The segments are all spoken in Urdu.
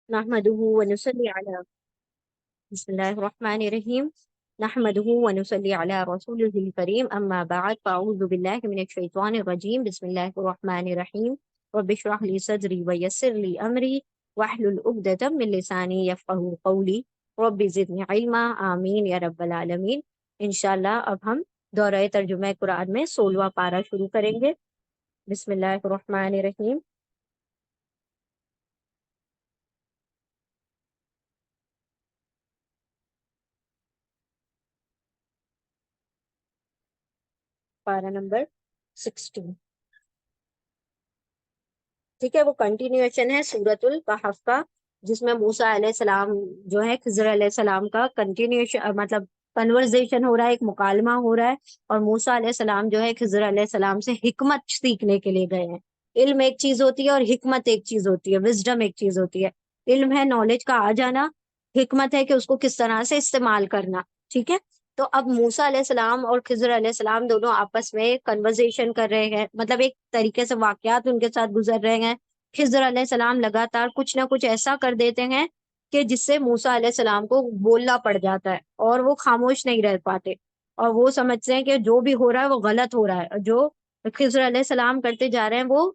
نحمده ونصلي على بسم الله الرحمن الرحيم نحمده ونصلي على رسوله الكريم أما بعد فأعوذ بالله من الشيطان الرجيم بسم الله الرحمن الرحيم رب اشرح لي صدري ويسر لي أمري واحلل عقدة من لساني يفقهوا قولي رب زدني علما آمین یا رب العالمین۔ انشاءاللہ اب ہم دورہ ترجمہ قرآن میں 16واں پارہ شروع کریں گے۔ بسم اللہ الرحمن الرحیم۔ پارہ نمبر 16، ٹھیک ہے، وہ کنٹینیوشن ہے سورۃ الکہف کا، جس میں موسیٰ علیہ السلام جو ہے خضر علیہ السلام کا کنٹینیوشن، مطلب کنورزیشن ہو رہا ہے، ایک مکالمہ ہو رہا ہے، اور موسیٰ علیہ السلام جو ہے خضر علیہ السلام سے حکمت سیکھنے کے لیے گئے ہیں۔ علم ایک چیز ہوتی ہے اور حکمت ایک چیز ہوتی ہے، وزڈم ایک چیز ہوتی ہے۔ علم ہے نالج کا آ جانا، حکمت ہے کہ اس کو کس طرح سے استعمال کرنا، ٹھیک ہے۔ تو اب موسیٰ علیہ السلام اور خضر علیہ السلام دونوں آپس میں کنورزیشن کر رہے ہیں، مطلب ایک طریقے سے واقعات ان کے ساتھ گزر رہے ہیں۔ خضر علیہ السلام لگاتار کچھ نہ کچھ ایسا کر دیتے ہیں کہ جس سے موسیٰ علیہ السلام کو بولنا پڑ جاتا ہے، اور وہ خاموش نہیں رہ پاتے، اور وہ سمجھتے ہیں کہ جو بھی ہو رہا ہے وہ غلط ہو رہا ہے، اور جو خضر علیہ السلام کرتے جا رہے ہیں وہ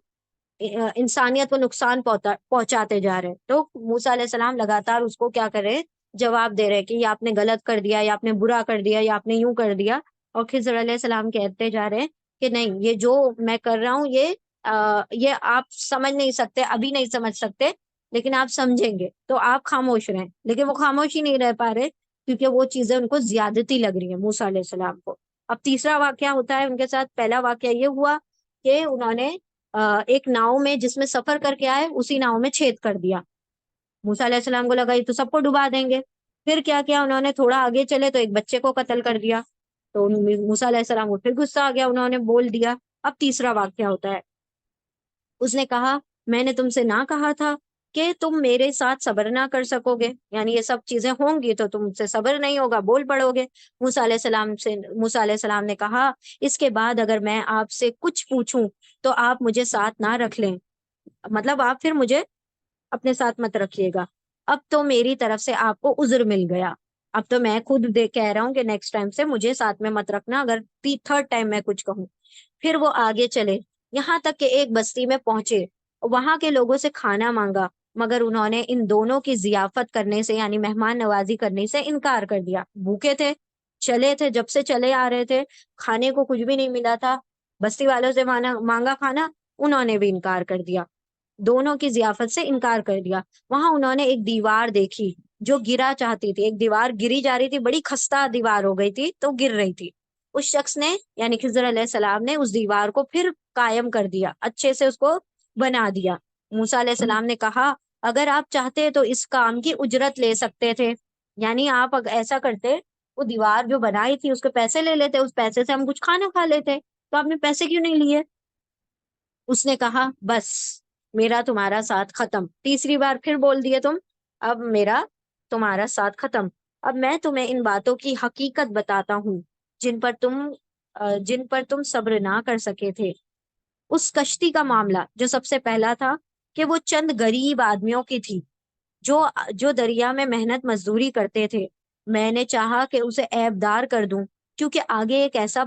انسانیت کو نقصان پہنچاتے جا رہے ہیں۔ تو موسیٰ علیہ السلام لگاتار اس کو کیا کر رہے ہیں، جواب دے رہے ہیں کہ یہ آپ نے غلط کر دیا، یا آپ نے برا کر دیا، یا آپ نے یوں کر دیا۔ اور خضر علیہ السلام کہتے جا رہے ہیں کہ نہیں، یہ جو میں کر رہا ہوں یہ آپ سمجھ نہیں سکتے، ابھی نہیں سمجھ سکتے، لیکن آپ سمجھیں گے، تو آپ خاموش رہیں۔ لیکن وہ خاموش ہی نہیں رہ پا رہے، کیونکہ وہ چیزیں ان کو زیادتی لگ رہی ہیں موسیٰ علیہ السلام کو۔ اب تیسرا واقعہ ہوتا ہے ان کے ساتھ۔ پہلا واقعہ یہ ہوا کہ انہوں نے ایک ناؤ میں جس میں سفر کر کے آئے، اسی ناؤ میں چھید کر دیا۔ موسیٰ علیہ السلام کو لگا یہ تو سب کو ڈبا دیں گے۔ پھر کیا کیا انہوں نے، تھوڑا آگے چلے تو ایک بچے کو قتل کر دیا۔ تو موسیٰ علیہ السلام کو پھر غصہ آ گیا، انہوں نے بول دیا۔ اب تیسرا واقعہ ہوتا ہے، اس نے کہا میں نے تم سے نہ کہا تھا کہ تم میرے ساتھ صبر نہ کر سکو گے، یعنی یہ سب چیزیں ہوں گی تو تم سے صبر نہیں ہوگا، بول پڑو گے۔ موسیٰ علیہ السلام نے کہا اس کے بعد اگر میں آپ سے کچھ پوچھوں تو آپ مجھے ساتھ نہ رکھ لیں، مطلب آپ پھر مجھے اپنے ساتھ مت رکھیے گا۔ اب تو میری طرف سے آپ کو عذر مل گیا، اب تو میں خود کہہ رہا ہوں کہ نیکسٹ ٹائم سے مجھے ساتھ میں مت رکھنا اگر تھرڈ ٹائم میں کچھ کہوں۔ پھر وہ آگے چلے، یہاں تک کہ ایک بستی میں پہنچے، وہاں کے لوگوں سے کھانا مانگا، مگر انہوں نے ان دونوں کی ضیافت کرنے سے، یعنی مہمان نوازی کرنے سے انکار کر دیا۔ بھوکے تھے، چلے تھے، جب سے چلے آ رہے تھے، کھانے کو کچھ بھی نہیں ملا تھا، بستی والوں سے مانگا کھانا، انہوں نے بھی انکار کر دیا، دونوں کی ضیافت سے انکار کر دیا۔ وہاں انہوں نے ایک دیوار دیکھی جو گرا چاہتی تھی، ایک دیوار گری جا رہی تھی، بڑی خستہ دیوار ہو گئی تھی تو گر رہی تھی۔ اس شخص نے، یعنی خضر علیہ السلام نے، اس دیوار کو پھر قائم کر دیا، اچھے سے اس کو بنا دیا۔ موسیٰ علیہ السلام نے کہا اگر آپ چاہتے تو اس کام کی اجرت لے سکتے تھے، یعنی آپ اگر ایسا کرتے، وہ دیوار جو بنائی تھی اس کے پیسے لے لیتے، اس پیسے سے ہم کچھ کھانا کھا لیتے، تو آپ نے پیسے کیوں نہیں لیے؟ اس نے کہا بس میرا تمہارا ساتھ ختم، تیسری بار پھر بول دیے تم، اب میرا تمہارا ساتھ ختم۔ اب میں تمہیں ان باتوں کی حقیقت بتاتا ہوں جن پر تم صبر نہ کر سکے تھے۔ اس کشتی کا معاملہ جو سب سے پہلا تھا کہ وہ چند غریب آدمیوں کی تھی جو دریا میں محنت مزدوری کرتے تھے۔ میں نے چاہا کہ اسے عیب دار کر دوں، کیونکہ آگے ایک ایسا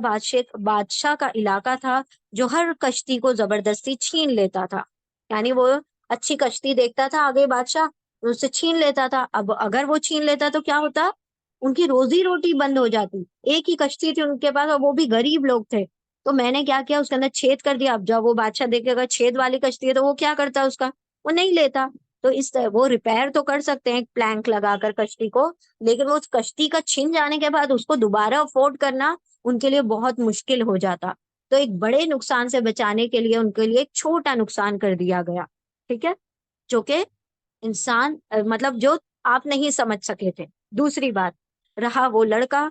بادشاہ کا علاقہ تھا جو ہر کشتی کو زبردستی چھین لیتا تھا، یعنی وہ اچھی کشتی دیکھتا تھا آگے بادشاہ، اس سے چھین لیتا تھا۔ اب اگر وہ چھین لیتا تو کیا ہوتا، ان کی روزی روٹی بند ہو جاتی۔ ایک ہی کشتی تھی ان کے پاس اور وہ بھی غریب لوگ تھے۔ تو میں نے کیا کیا، اس کے اندر چھید کر دیا۔ اب جب وہ بادشاہ دیکھے گا چھید والی کشتی ہے تو وہ کیا کرتا ہے، اس کا وہ نہیں لیتا۔ تو اس طرح وہ ریپیئر تو کر سکتے ہیں پلانک لگا کر کشتی کو، لیکن وہ اس کشتی کا چھن جانے کے بعد اس کو دوبارہ افورڈ کرنا ان کے لیے بہت مشکل ہو جاتا۔ تو ایک بڑے نقصان سے بچانے کے لیے ان کے لیے ایک چھوٹا نقصان کر دیا گیا، ٹھیک ہے، جو کہ انسان مطلب جو آپ نہیں سمجھ سکے تھے۔ دوسری بات، رہا وہ لڑکا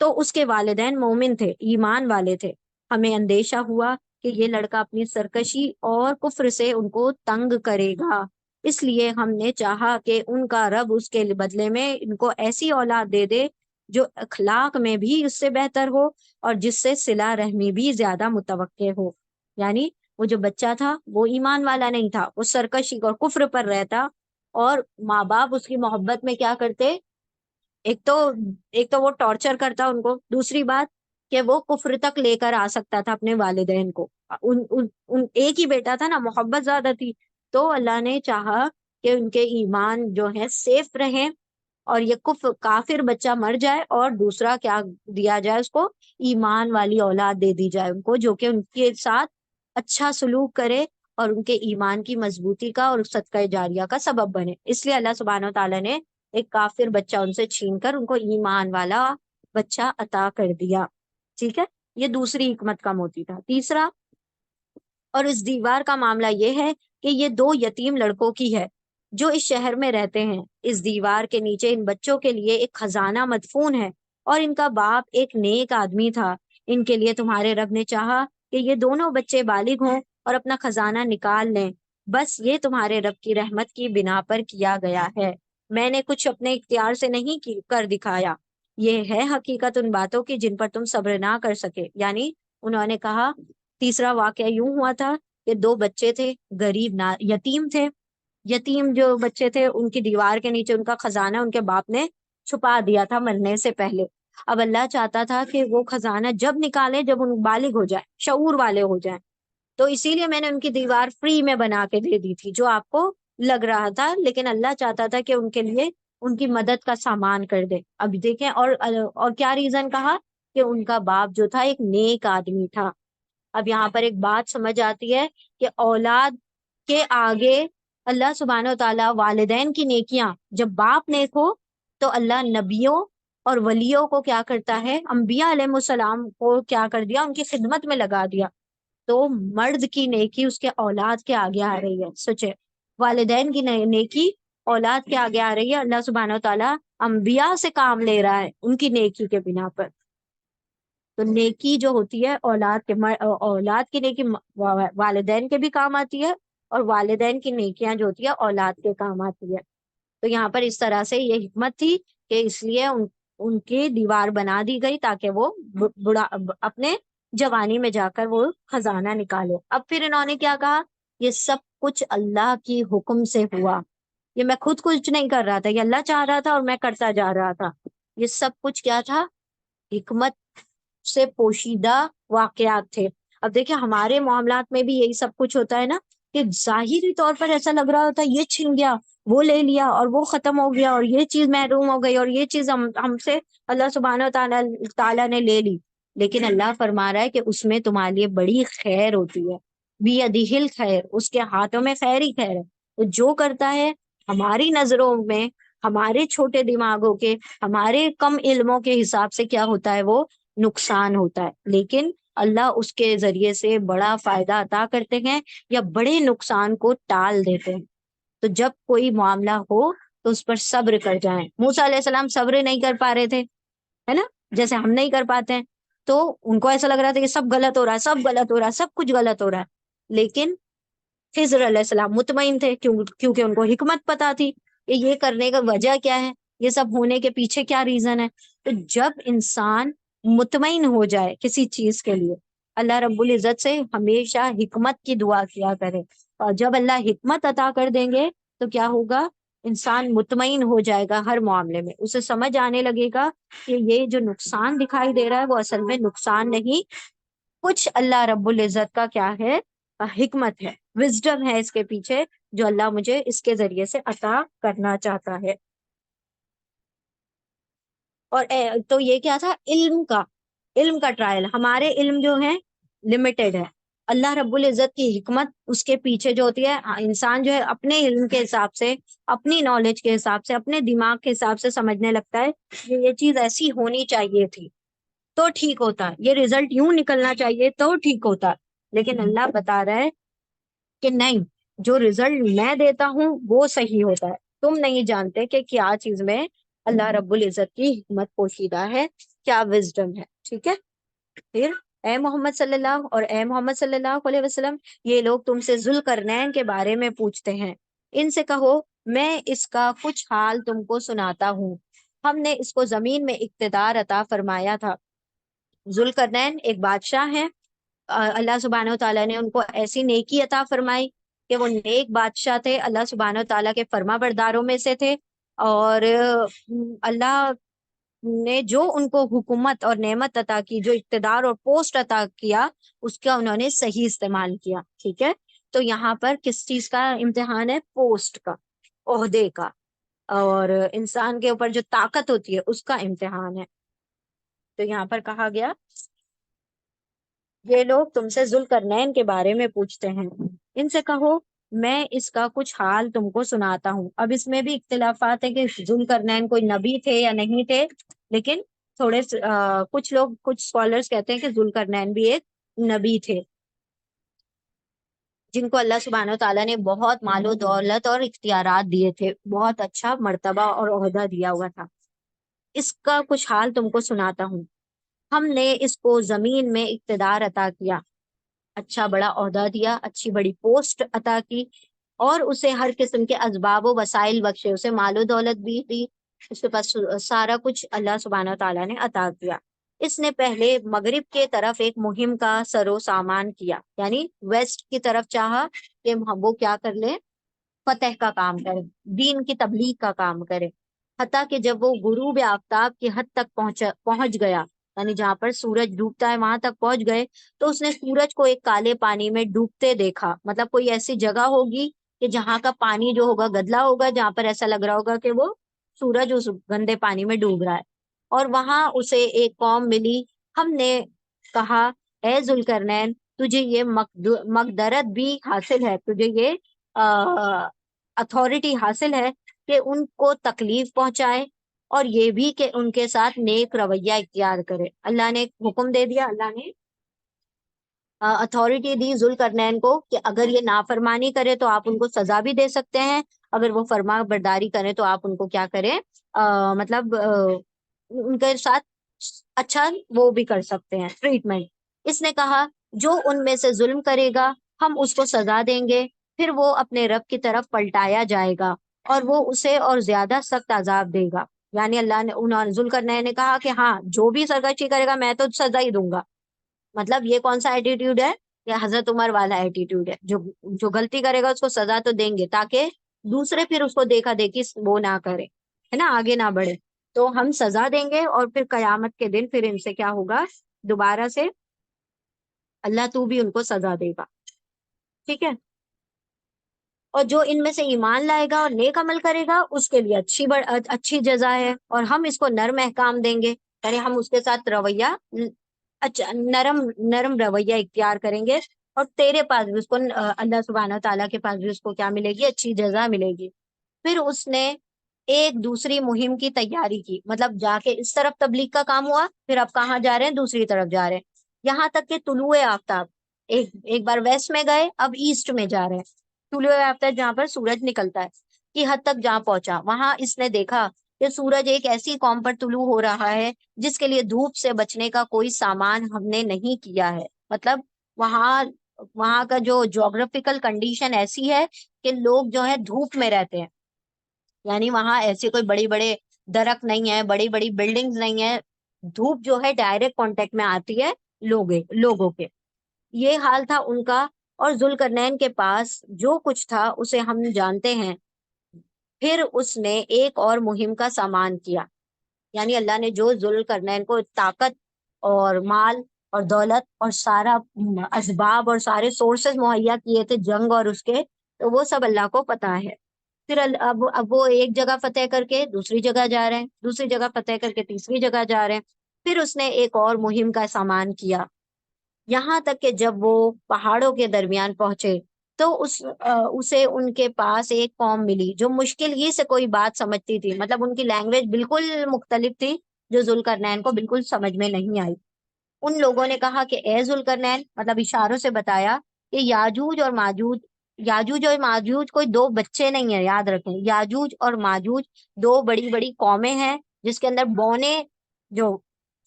تو اس کے والدین مومن تھے، ایمان والے تھے۔ ہمیں اندیشہ ہوا کہ یہ لڑکا اپنی سرکشی اور کفر سے ان کو تنگ کرے گا، اس لیے ہم نے چاہا کہ ان کا رب اس کے بدلے میں ان کو ایسی اولاد دے دے جو اخلاق میں بھی اس سے بہتر ہو اور جس سے صلہ رحمی بھی زیادہ متوقع ہو۔ یعنی وہ جو بچہ تھا وہ ایمان والا نہیں تھا، وہ سرکشی اور کفر پر رہتا، اور ماں باپ اس کی محبت میں کیا کرتے، ایک تو وہ ٹارچر کرتا ان کو، دوسری بات کہ وہ کفر تک لے کر آ سکتا تھا اپنے والدین کو، ایک ہی بیٹا تھا نا، محبت زیادہ تھی، تو اللہ نے چاہا کہ ان کے ایمان جو ہے سیف رہیں، اور یہ کافر بچہ مر جائے، اور دوسرا کیا دیا جائے اس کو، ایمان والی اولاد دے دی جائے ان کو، جو کہ ان کے ساتھ اچھا سلوک کرے اور ان کے ایمان کی مضبوطی کا اور صدقہ جاریہ کا سبب بنے۔ اس لیے اللہ سبحانہ و تعالیٰ نے ایک کافر بچہ ان سے چھین کر ان کو ایمان والا بچہ عطا کر دیا، ٹھیک ہے۔ یہ دوسری حکمت کا موتی تھا۔ تیسرا، اور اس دیوار کا معاملہ یہ ہے کہ یہ دو یتیم لڑکوں کی ہے جو اس شہر میں رہتے ہیں۔ اس دیوار کے نیچے ان بچوں کے لیے ایک خزانہ مدفون ہے، اور ان کا باپ ایک نیک آدمی تھا۔ ان کے لیے تمہارے رب نے چاہا کہ یہ دونوں بچے بالغ ہوں اور اپنا خزانہ نکال لیں، بس یہ تمہارے رب کی رحمت کی بنا پر کیا گیا ہے، میں نے کچھ اپنے اختیار سے نہیں کر دکھایا، یہ ہے حقیقت ان باتوں کی جن پر تم صبر نہ کر سکے۔ یعنی انہوں نے کہا، تیسرا واقعہ یوں ہوا تھا کہ دو بچے تھے، غریب یتیم تھے، یتیم جو بچے تھے ان کی دیوار کے نیچے ان کا خزانہ ان کے باپ نے چھپا دیا تھا مرنے سے پہلے۔ اب اللہ چاہتا تھا کہ وہ خزانہ جب نکالے جب ان بالغ ہو جائے، شعور والے ہو جائیں، تو اسی لیے میں نے ان کی دیوار فری میں بنا کے دے دی تھی، جو آپ کو لگ رہا تھا، لیکن اللہ چاہتا تھا کہ ان کے لیے ان کی مدد کا سامان کر دے۔ اب دیکھیں، اور کیا ریزن کہا کہ ان کا باپ جو تھا ایک نیک آدمی تھا۔ اب یہاں پر ایک بات سمجھ آتی ہے کہ اولاد کے آگے اللہ سبحانہ و تعالیٰ والدین کی نیکیاں، جب باپ نیک ہو تو اللہ نبیوں اور ولیوں کو کیا کرتا ہے، انبیاء علیہ السلام کو کیا کر دیا، ان کی خدمت میں لگا دیا۔ تو مرد کی نیکی اس کے اولاد کے آگے آ رہی ہے، سوچے، والدین کی نیکی اولاد کے آگے آ رہی ہے، اللہ سبحانہ و تعالیٰ انبیاء سے کام لے رہا ہے ان کی نیکی کے بنا پر۔ تو نیکی جو ہوتی ہے اولاد کی نیکی والدین کے بھی کام آتی ہے، اور والدین کی نیکیاں جو ہوتی ہے اولاد کے کام آتی ہے۔ تو یہاں پر اس طرح سے یہ حکمت تھی کہ اس لیے ان کی دیوار بنا دی گئی تاکہ وہ بڑا اپنے جوانی میں جا کر وہ خزانہ نکالے۔ اب پھر انہوں نے کیا کہا، یہ سب کچھ اللہ کی حکم سے ہوا، یہ میں خود کچھ نہیں کر رہا تھا، یہ اللہ چاہ رہا تھا اور میں کرتا جا رہا تھا۔ یہ سب کچھ کیا تھا، حکمت سے پوشیدہ واقعات تھے۔ اب دیکھیں ہمارے معاملات میں بھی یہی سب کچھ ہوتا ہے نا، کہ ظاہری طور پر ایسا لگ رہا ہوتا ہے یہ چھن گیا، وہ لے لیا، اور وہ ختم ہو گیا، اور یہ چیز محروم ہو گئی، اور یہ چیز ہم سے اللہ سبحانہ و تعالیٰ نے لے لی، لیکن اللہ فرما رہا ہے کہ اس میں تمہارے لیے بڑی خیر ہوتی ہے، بیدہ الخیر، اس کے ہاتھوں میں خیر ہی خیر ہے۔ تو جو کرتا ہے ہماری نظروں میں، ہمارے چھوٹے دماغوں کے، ہمارے کم علموں کے حساب سے کیا ہوتا ہے، وہ نقصان ہوتا ہے، لیکن اللہ اس کے ذریعے سے بڑا فائدہ عطا کرتے ہیں یا بڑے نقصان کو ٹال دیتے ہیں۔ تو جب کوئی معاملہ ہو تو اس پر صبر کر جائیں۔ موسیٰ علیہ السلام صبر نہیں کر پا رہے تھے، ہے نا، جیسے ہم نہیں کر پاتے ہیں، تو ان کو ایسا لگ رہا تھا کہ سب غلط ہو رہا ہے، سب غلط ہو رہا ہے، سب کچھ غلط ہو رہا ہے، لیکن خضر علیہ السلام مطمئن تھے، کیونکہ ان کو حکمت پتا تھی کہ یہ کرنے کا وجہ کیا ہے، یہ سب ہونے کے پیچھے کیا ریزن ہے۔ تو جب انسان مطمئن ہو جائے کسی چیز کے لیے، اللہ رب العزت سے ہمیشہ حکمت کی دعا کیا کرے، اور جب اللہ حکمت عطا کر دیں گے تو کیا ہوگا، انسان مطمئن ہو جائے گا ہر معاملے میں، اسے سمجھ آنے لگے گا کہ یہ جو نقصان دکھائی دے رہا ہے وہ اصل میں نقصان نہیں، کچھ اللہ رب العزت کا کیا ہے، حکمت ہے، وزڈم ہے اس کے پیچھے، جو اللہ مجھے اس کے ذریعے سے عطا کرنا چاہتا ہے۔ اور تو یہ کیا تھا، علم کا ٹرائل۔ ہمارے علم جو ہے لمیٹڈ ہے، اللہ رب العزت کی حکمت اس کے پیچھے جو ہوتی ہے، انسان جو ہے اپنے علم کے حساب سے، اپنی نالج کے حساب سے، اپنے دماغ کے حساب سے سمجھنے لگتا ہے کہ یہ چیز ایسی ہونی چاہیے تھی تو ٹھیک ہوتا، یہ رزلٹ یوں نکلنا چاہیے تو ٹھیک ہوتا، لیکن اللہ بتا رہا ہے کہ نہیں، جو رزلٹ میں دیتا ہوں وہ صحیح ہوتا ہے، تم نہیں جانتے کہ کیا چیز میں اللہ رب العزت کی حکمت پوشیدہ ہے، کیا وزڈم ہے، ٹھیک ہے۔ پھر اے محمد صلی اللہ اور اے محمد صلی اللہ علیہ وسلم، یہ لوگ تم سے ذوالقرنین کے بارے میں پوچھتے ہیں، ان سے کہو میں اس کا کچھ حال تم کو سناتا ہوں۔ ہم نے اس کو زمین میں اقتدار عطا فرمایا تھا۔ ذوالقرنین ایک بادشاہ ہیں، اللہ سبحانہ و تعالیٰ نے ان کو ایسی نیکی عطا فرمائی کہ وہ نیک بادشاہ تھے، اللہ سبحانہ و تعالیٰ کے فرما برداروں میں سے تھے، اور اللہ نے جو ان کو حکومت اور نعمت عطا کی، جو اقتدار اور پوسٹ عطا کیا، اس کا انہوں نے صحیح استعمال کیا. ٹھیک ہے، تو یہاں پر کس چیز کا امتحان ہے؟ پوسٹ کا، عہدے کا، اور انسان کے اوپر جو طاقت ہوتی ہے اس کا امتحان ہے. تو یہاں پر کہا گیا یہ لوگ تم سے ذوالقرنین کے بارے میں پوچھتے ہیں، ان سے کہو میں اس کا کچھ حال تم کو سناتا ہوں. اب اس میں بھی اختلافات ہیں کہ ذوالقرنین کوئی نبی تھے یا نہیں تھے، لیکن کچھ لوگ، کچھ اسکالرس کہتے ہیں کہ ذوالقرنین بھی ایک نبی تھے، جن کو اللہ سبحانہ و تعالیٰ نے بہت مال و دولت اور اختیارات دیے تھے، بہت اچھا مرتبہ اور عہدہ دیا ہوا تھا. اس کا کچھ حال تم کو سناتا ہوں. ہم نے اس کو زمین میں اقتدار عطا کیا، اچھا بڑا عہدہ دیا، اچھی بڑی پوسٹ عطا کی، اور اسے ہر قسم کے اسباب و وسائل بخشے، اسے مال و دولت بھی دی، اس کے پاس سارا کچھ اللہ سبحانہ و تعالیٰ نے عطا کیا. اس نے پہلے مغرب کے طرف ایک مہم کا سر و سامان کیا، یعنی ویسٹ کی طرف چاہا کہ وہ کیا کر لے، فتح کا کام کرے، دین کی تبلیغ کا کام کرے. حتیٰ کہ جب وہ غروب آفتاب کی حد تک پہنچ گیا، یعنی جہاں پر سورج ڈوبتا ہے وہاں تک پہنچ گئے، تو اس نے سورج کو ایک کالے پانی میں ڈوبتے دیکھا. مطلب کوئی ایسی جگہ ہوگی کہ جہاں کا پانی جو ہوگا گدلا ہوگا، جہاں پر ایسا لگ رہا ہوگا کہ وہ سورج اس گندے پانی میں ڈوب رہا ہے. اور وہاں اسے ایک قوم ملی. ہم نے کہا اے ذوالقرنین، تجھے یہ مقدرت بھی حاصل ہے، تجھے یہ اتھارٹی حاصل ہے کہ ان کو تکلیف پہنچائے، اور یہ بھی کہ ان کے ساتھ نیک رویہ اختیار کرے. اللہ نے حکم دے دیا، اللہ نے اتھارٹی دی ذوالقرنین کو کہ اگر یہ نافرمانی کرے تو آپ ان کو سزا بھی دے سکتے ہیں، اگر وہ فرما برداری کریں تو آپ ان کو کیا کریں، مطلب ان کے ساتھ اچھا وہ بھی کر سکتے ہیں، ٹریٹمنٹ. اس نے کہا جو ان میں سے ظلم کرے گا ہم اس کو سزا دیں گے، پھر وہ اپنے رب کی طرف پلٹایا جائے گا اور وہ اسے اور زیادہ سخت عذاب دے گا. یعنی اللہ نے، انہوں نے ذوالقرنین نے کہا کہ ہاں جو بھی سرکشی کرے گا میں تو سزا ہی دوں گا. مطلب یہ کون سا ایٹیٹیوڈ ہے؟ یہ حضرت عمر والا ایٹیٹیوڈ ہے، جو غلطی کرے گا اس کو سزا تو دیں گے تاکہ دوسرے پھر اس کو دیکھا دیکھی وہ نہ کرے، ہے نا، آگے نہ بڑھے. تو ہم سزا دیں گے اور پھر قیامت کے دن پھر ان سے کیا ہوگا، دوبارہ سے اللہ تو بھی ان کو سزا دے گا. ٹھیک ہے، اور جو ان میں سے ایمان لائے گا اور نیک عمل کرے گا اس کے لیے اچھی جزا ہے، اور ہم اس کو نرم احکام دیں گے، یعنی ہم اس کے ساتھ رویہ اچھا نرم نرم رویہ اختیار کریں گے، اور تیرے پاس بھی اس کو اللہ سبحانہ تعالیٰ کے پاس بھی اس کو کیا ملے گی، اچھی جزا ملے گی. پھر اس نے ایک دوسری مہم کی تیاری کی، مطلب جا کے اس طرف تبلیغ کا کام ہوا، پھر اب کہاں جا رہے ہیں، دوسری طرف جا رہے ہیں، یہاں تک کہ طلوع آفتاب، ایک بار ویسٹ میں گئے، اب ایسٹ میں جا رہے ہیں. طلوع آفتاب جہاں پر سورج نکلتا ہے کی حد تک جہاں پہنچا، وہاں اس نے دیکھا کہ سورج ایک ایسی قوم پر طلوع ہو رہا ہے جس کے لیے دھوپ سے بچنے کا کوئی سامان ہم نے نہیں کیا ہے. مطلب وہاں وہاں کا جو جغرافیکل کنڈیشن ایسی ہے کہ لوگ جو ہے دھوپ میں رہتے ہیں، یعنی وہاں ایسے کوئی بڑی بڑے درخت نہیں ہے، بڑی بڑی بلڈنگز نہیں ہے، دھوپ جو ہے ڈائریکٹ کانٹیکٹ میں آتی ہے لوگوں کے. یہ حال تھا ان کا. اور ذوالقرنین کے پاس جو کچھ تھا اسے ہم جانتے ہیں. پھر اس نے ایک اور مہم کا سامان کیا، یعنی اللہ نے جو ذوالقرنین کو طاقت اور مال اور دولت اور سارا اسباب اور سارے سورسز مہیا کیے تھے جنگ اور اس کے، تو وہ سب اللہ کو پتا ہے. پھر اب وہ ایک جگہ فتح کر کے دوسری جگہ جا رہے ہیں، دوسری جگہ فتح کر کے تیسری جگہ جا رہے ہیں. پھر اس نے ایک اور مہم کا سامان کیا، یہاں تک کہ جب وہ پہاڑوں کے درمیان پہنچے تو اسے ان کے پاس ایک قوم ملی جو مشکل ہی سے کوئی بات سمجھتی تھی، مطلب ان کی لینگویج بالکل مختلف تھی جو ذوالقرنین کو بالکل سمجھ میں نہیں آئی. ان لوگوں نے کہا کہ اے ذوالقرنین، مطلب اشاروں سے بتایا کہ یاجوج اور ماجوج کوئی دو بچے نہیں ہیں، یاد رکھیں، یاجوج اور ماجوج دو بڑی بڑی قومیں ہیں جس کے اندر بونے، جو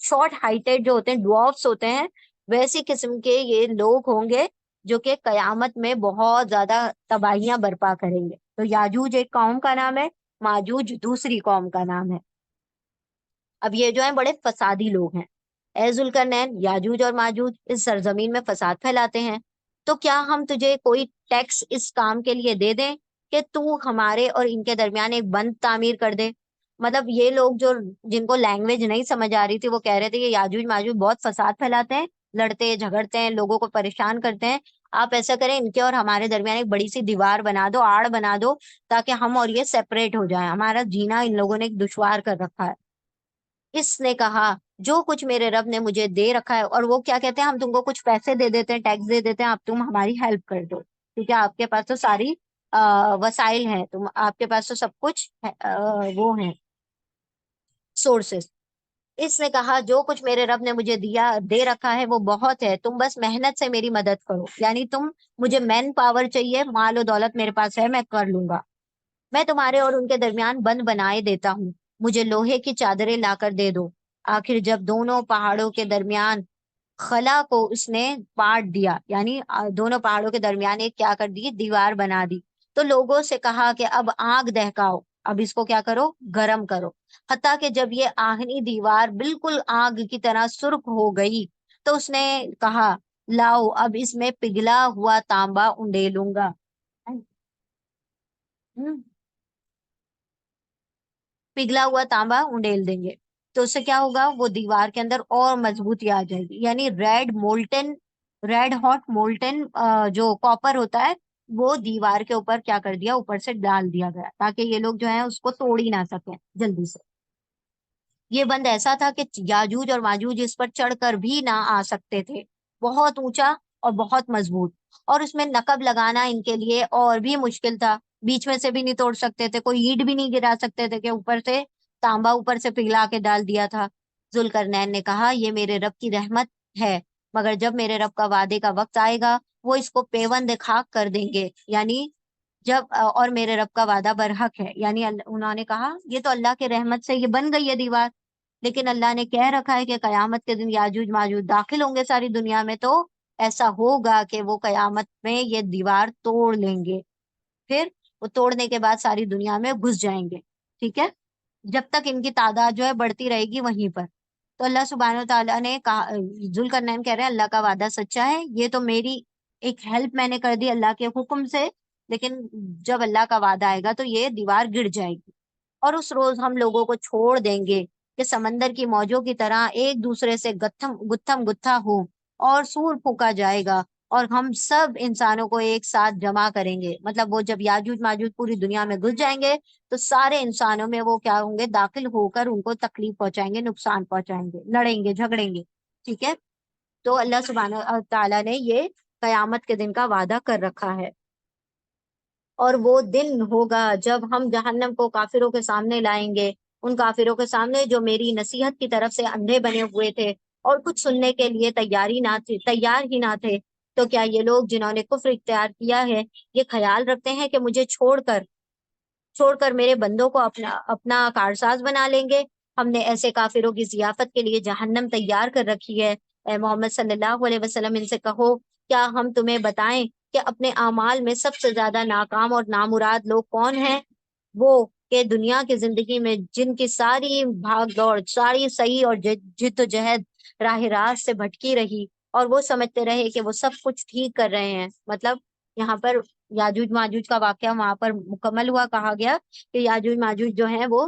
شارٹ ہائٹڈ جو ہوتے ہیں، ڈوارفس ہوتے ہیں، ویسی قسم کے یہ لوگ ہوں گے جو کہ قیامت میں بہت زیادہ تباہیاں برپا کریں گے. تو یاجوج ایک قوم کا نام ہے، ماجوج دوسری قوم کا نام ہے. اب یہ جو ہیں بڑے فسادی لوگ ہیں. اے ذوالقرنین، یاجوج اور ماجوج اس سرزمین میں فساد پھیلاتے ہیں، تو کیا ہم تجھے کوئی ٹیکس اس کام کے لیے دے دیں کہ تو ہمارے اور ان کے درمیان ایک بند تعمیر کر دے؟ مطلب یہ لوگ جو جن کو لینگویج نہیں سمجھ آ رہی تھی وہ کہہ رہے تھے کہ یاجوج ماجوج بہت فساد پھیلاتے ہیں، لڑتے جھگڑتے ہیں، لوگوں کو پریشان کرتے ہیں، آپ ایسا کریں ان کے اور ہمارے درمیان ایک بڑی سی دیوار بنا دو، آڑ بنا دو، تاکہ ہم اور یہ سیپریٹ ہو جائیں، ہمارا جینا ان لوگوں نے ایک دشوار کر رکھا ہے۔ اس نے کہا جو کچھ میرے رب نے مجھے دے رکھا ہے، اور وہ کیا کہتے ہیں، ہم تم کو کچھ پیسے دے دیتے ہیں، ٹیکس دے دیتے ہیں، آپ تم ہماری ہیلپ کر دو، کیونکہ آپ کے پاس تو ساری وسائل ہیں، تم آپ کے پاس تو سب کچھ وہ ہیں سورسز۔ اس نے کہا جو کچھ میرے رب نے مجھے دے رکھا ہے وہ بہت ہے، تم بس محنت سے میری مدد کرو، یعنی تم، مجھے مین پاور چاہیے، مال و دولت میرے پاس ہے، میں کر لوں گا، میں تمہارے اور ان کے درمیان بند بنائے دیتا ہوں، مجھے لوہے کی چادریں لا کر دے دو۔ آخر جب دونوں پہاڑوں کے درمیان خلا کو اس نے پاٹ دیا، یعنی دونوں پہاڑوں کے درمیان ایک کیا کر دی، دیوار بنا دی، تو لوگوں سے کہا کہ اب آگ دہکاؤ، اب اس کو کیا کرو، گرم کرو، حتیٰ کہ جب یہ آہنی دیوار بالکل آگ کی طرح سرخ ہو گئی تو اس نے کہا لاؤ اب اس میں پگھلا ہوا تانبا انڈیلوں گا۔ ہم، پگھلا ہوا تانبا انڈیل دیں گے، تو اس سے کیا ہوگا، وہ دیوار کے اندر اور مضبوطی آ جائے گی، یعنی ریڈ ہاٹ مولٹن جو کاپر ہوتا ہے وہ دیوار کے اوپر کیا کر دیا، اوپر سے ڈال دیا گیا، تاکہ یہ لوگ جو ہیں اس کو توڑ ہی نہ سکیں جلدی سے۔ یہ بند ایسا تھا کہ یاجوج اور ماجوج اس پر چڑھ کر بھی نہ آ سکتے تھے، بہت اونچا اور بہت مضبوط، اور اس میں نقب لگانا ان کے لیے اور بھی مشکل تھا، بیچ میں سے بھی نہیں توڑ سکتے تھے، کوئی اینٹ بھی نہیں گرا سکتے تھے کہ اوپر سے تانبا اوپر سے پگھلا کے ڈال دیا تھا۔ ذوالقرنین نے کہا یہ میرے رب کی رحمت ہے، مگر جب میرے رب کا وعدے کا وقت آئے گا وہ اس کو پیوند خاک کر دیں گے، یعنی جب اور میرے رب کا وعدہ برحق ہے، یعنی انہوں نے کہا یہ تو اللہ کے رحمت سے یہ بن گئی ہے دیوار، لیکن اللہ نے کہہ رکھا ہے کہ قیامت کے دن یاجوج ماجوج داخل ہوں گے ساری دنیا میں، تو ایسا ہوگا کہ وہ قیامت میں یہ دیوار توڑ لیں گے، پھر وہ توڑنے کے بعد ساری دنیا میں گھس جائیں گے، ٹھیک ہے، جب تک ان کی تعداد جو ہے بڑھتی رہے گی وہیں پر۔ تو اللہ سبحانہ و تعالیٰ نے کہا، ذوالقرنین کہہ رہے ہیں اللہ کا وعدہ سچا ہے، یہ تو میری ایک ہیلپ میں نے کر دی اللہ کے حکم سے، لیکن جب اللہ کا وعدہ آئے گا تو یہ دیوار گر جائے گی، اور اس روز ہم لوگوں کو چھوڑ دیں گے کہ سمندر کی موجوں کی طرح ایک دوسرے سے گتھم گتھا ہو، اور سور پھونکا جائے گا، اور ہم سب انسانوں کو ایک ساتھ جمع کریں گے، مطلب وہ جب یاجوج ماجوج پوری دنیا میں گھس جائیں گے تو سارے انسانوں میں وہ کیا ہوں گے، داخل ہو کر ان کو تکلیف پہنچائیں گے، نقصان پہنچائیں گے، لڑیں گے جھگڑیں گے، ٹھیک ہے۔ تو اللہ سبحانہ تعالیٰ نے یہ قیامت کے دن کا وعدہ کر رکھا ہے، اور وہ دن ہوگا جب ہم جہنم کو کافروں کے سامنے لائیں گے، ان کافروں کے سامنے جو میری نصیحت کی طرف سے اندھے بنے ہوئے تھے اور کچھ سننے کے لیے تیار ہی نہ تھے۔ تو کیا یہ لوگ جنہوں نے کفر اختیار کیا ہے یہ خیال رکھتے ہیں کہ مجھے چھوڑ کر میرے بندوں کو اپنا اپنا کارساز بنا لیں گے؟ ہم نے ایسے کافروں کی ضیافت کے لیے جہنم تیار کر رکھی ہے۔ اے محمد صلی اللہ علیہ وسلم ان سے کہو کیا ہم تمہیں بتائیں کہ اپنے اعمال میں سب سے زیادہ ناکام اور نامراد لوگ کون ہیں؟ وہ کہ دنیا کی زندگی میں جن کی ساری بھاگ دوڑ، ساری صحیح اور جد و جہد راہ راست سے بھٹکی رہی، اور وہ سمجھتے رہے کہ وہ سب کچھ ٹھیک کر رہے ہیں، مطلب یہاں پر یاجوج ماجوج کا واقعہ وہاں پر مکمل ہوا، کہا گیا کہ یاجوج ماجوج جو ہیں وہ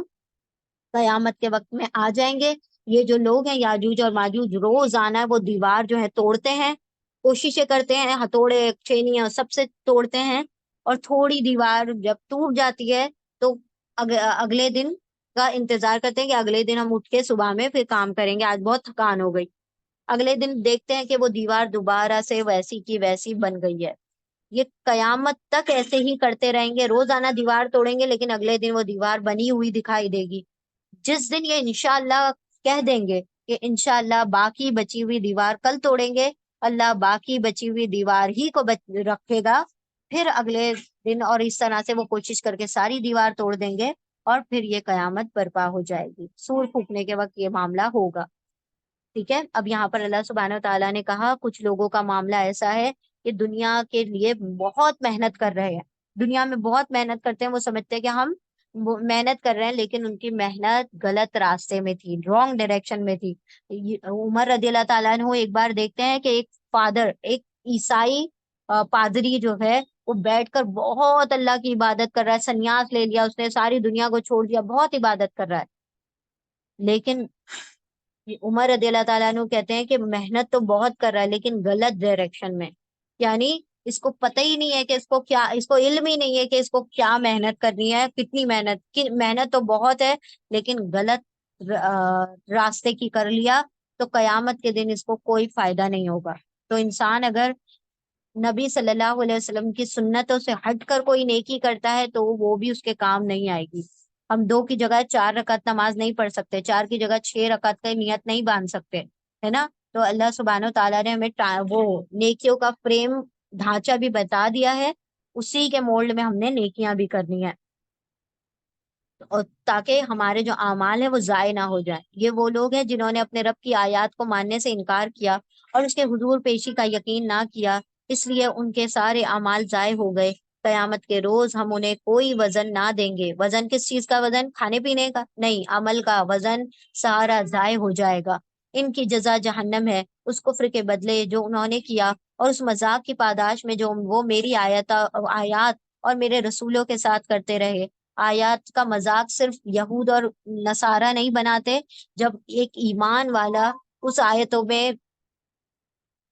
قیامت کے وقت میں آ جائیں گے۔ یہ جو لوگ ہیں یاجوج اور ماجوج روزانہ وہ دیوار جو ہے توڑتے ہیں، کوششیں کرتے ہیں، ہتھوڑے چھینیاں سب سے توڑتے ہیں، اور تھوڑی دیوار جب ٹوٹ جاتی ہے تو اگلے دن کا انتظار کرتے ہیں کہ اگلے دن ہم اٹھ کے صبح میں پھر کام کریں گے، آج بہت تھکان ہو گئی، اگلے دن دیکھتے ہیں کہ وہ دیوار دوبارہ سے ویسی کی ویسی بن گئی ہے۔ یہ قیامت تک ایسے ہی کرتے رہیں گے، روزانہ دیوار توڑیں گے لیکن اگلے دن وہ دیوار بنی ہوئی دکھائی دے گی۔ جس دن یہ انشاءاللہ کہہ دیں گے کہ انشاءاللہ باقی بچی ہوئی دیوار کل توڑیں گے، اللہ باقی بچی ہوئی دیوار ہی کو رکھے گا، پھر اگلے دن اور اس طرح سے وہ کوشش کر کے ساری دیوار توڑ دیں گے، اور پھر یہ قیامت برپا ہو جائے گی، سور پھونکنے کے وقت یہ معاملہ ہوگا، ٹھیک ہے۔ اب یہاں پر اللہ سبحانہ و تعالیٰ نے کہا کچھ لوگوں کا معاملہ ایسا ہے کہ دنیا کے لیے بہت محنت کر رہے ہیں، دنیا میں بہت محنت کرتے ہیں، وہ سمجھتے ہیں کہ ہم محنت کر رہے ہیں، لیکن ان کی محنت غلط راستے میں تھی، رانگ ڈائریکشن میں تھی۔ عمر رضی اللہ تعالیٰ عنہ ایک بار دیکھتے ہیں کہ ایک فادر، ایک عیسائی پادری جو ہے وہ بیٹھ کر بہت اللہ کی عبادت کر رہا ہے، سنیاس لے لیا اس نے، ساری دنیا کو چھوڑ دیا، بہت عبادت کر رہا ہے، لیکن عمر رضی اللہ تعالیٰ عنہ کہتے ہیں کہ محنت تو بہت کر رہا ہے لیکن غلط ڈائریکشن میں، یعنی اس کو پتہ ہی نہیں ہے کہ اس کو کیا، اس کو علم ہی نہیں ہے کہ اس کو کیا محنت کرنی ہے، کتنی محنت کی، محنت تو بہت ہے لیکن غلط راستے کی کر لیا، تو قیامت کے دن اس کو کوئی فائدہ نہیں ہوگا۔ تو انسان اگر نبی صلی اللہ علیہ وسلم کی سنتوں سے ہٹ کر کوئی نیکی کرتا ہے تو وہ بھی اس کے کام نہیں آئے گی۔ ہم 2 کی جگہ 4 رکعت نماز نہیں پڑھ سکتے، 4 کی جگہ 6 رکعت کا نیت نہیں باندھ سکتے، ہے نا؟ تو اللہ سبحانہ و تعالیٰ نے ہمیں وہ نیکیوں کا فریم ڈھانچہ بھی بتا دیا ہے، اسی کے مولڈ میں ہم نے نیکیاں بھی کرنی ہے، اور تاکہ ہمارے جو اعمال ہیں وہ ضائع نہ ہو جائیں۔ یہ وہ لوگ ہیں جنہوں نے اپنے رب کی آیات کو ماننے سے انکار کیا اور اس کے حضور پیشی کا یقین نہ کیا، اس لیے ان کے سارے اعمال ضائع ہو گئے۔ قیامت کے روز ہم انہیں کوئی وزن نہ دیں گے۔ وزن کس چیز کا وزن؟ کھانے پینے کا نہیں، عمل کا وزن سارا ضائع ہو جائے گا۔ ان کی جزا جہنم ہے، اس کفر کے بدلے جو انہوں نے کیا اور اس مذاق کی پاداش میں جو وہ میری آیات اور میرے رسولوں کے ساتھ کرتے رہے۔ آیات کا مذاق صرف یہود اور نصارہ نہیں بناتے، جب ایک ایمان والا اس آیتوں میں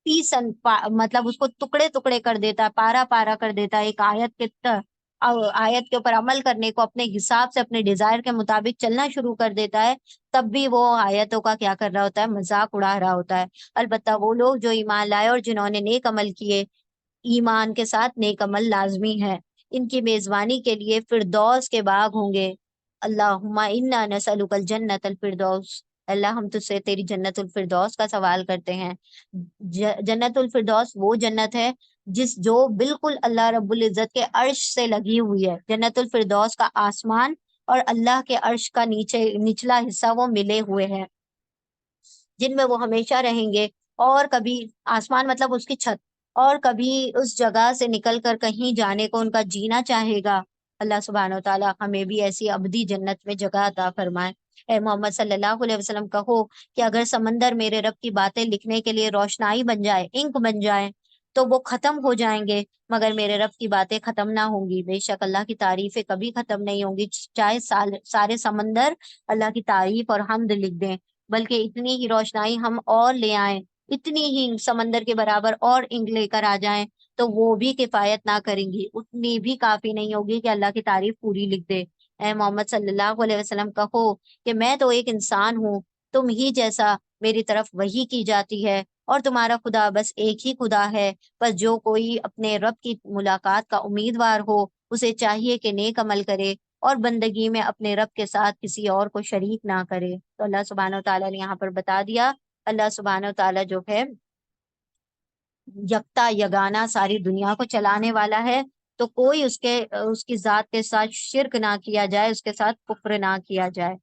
مطلب اس کو ٹکڑے ٹکڑے کر دیتا ہے، پارا پارا کر دیتا ہے، ایک آیت کے اوپر عمل کرنے کو اپنے حساب سے اپنے ڈیزائر کے مطابق چلنا شروع کر دیتا ہے، تب بھی وہ آیتوں کا کیا کر رہا ہوتا ہے؟ مذاق اڑا رہا ہوتا ہے۔ البتہ وہ لوگ جو ایمان لائے اور جنہوں نے نیک عمل کیے، ایمان کے ساتھ نیک عمل لازمی ہے، ان کی میزبانی کے لیے فردوس کے باغ ہوں گے۔ اللہم انا نسألک الجنت الفردوس، اللہ ہم تجھ سے تیری جنت الفردوس کا سوال کرتے ہیں۔ جنت الفردوس وہ جنت ہے جو بالکل اللہ رب العزت کے عرش سے لگی ہوئی ہے۔ جنت الفردوس کا آسمان اور اللہ کے عرش کا نچلا حصہ وہ ملے ہوئے ہیں، جن میں وہ ہمیشہ رہیں گے، اور کبھی آسمان مطلب اس کی چھت، اور کبھی اس جگہ سے نکل کر کہیں جانے کو ان کا جینا چاہے گا۔ اللہ سبحانہ و تعالیٰ ہمیں بھی ایسی ابدی جنت میں جگہ عطا فرمائے۔ اے محمد صلی اللہ علیہ وسلم کہو کہ اگر سمندر میرے رب کی باتیں لکھنے کے لیے روشنائی بن جائے، انک بن جائے، تو وہ ختم ہو جائیں گے، مگر میرے رب کی باتیں ختم نہ ہوں گی۔ بے شک اللہ کی تعریفیں کبھی ختم نہیں ہوں گی، چاہے سارے سمندر اللہ کی تعریف اور حمد لکھ دیں، بلکہ اتنی ہی روشنائی ہم اور لے آئیں، اتنی ہی سمندر کے برابر اور انک لے کر آ جائیں، تو وہ بھی کفایت نہ کریں گی، اتنی بھی کافی نہیں ہوگی کہ اللہ کی تعریف پوری لکھ دے۔ اے محمد صلی اللہ علیہ وسلم کہو کہ میں تو ایک انسان ہوں، تم ہی جیسا میری طرف وحی کی جاتی ہے، اور تمہارا خدا بس ایک ہی خدا ہے، بس جو کوئی اپنے رب کی ملاقات کا امیدوار ہو، اسے چاہیے کہ نیک عمل کرے اور بندگی میں اپنے رب کے ساتھ کسی اور کو شریک نہ کرے۔ تو اللہ سبحانہ و تعالیٰ نے یہاں پر بتا دیا، اللہ سبحانہ و تعالیٰ جو ہے یکتا یگانا ساری دنیا کو چلانے والا ہے، تو کوئی اس کی ذات کے ساتھ شرک نہ کیا جائے، اس کے ساتھ کفر نہ کیا جائے۔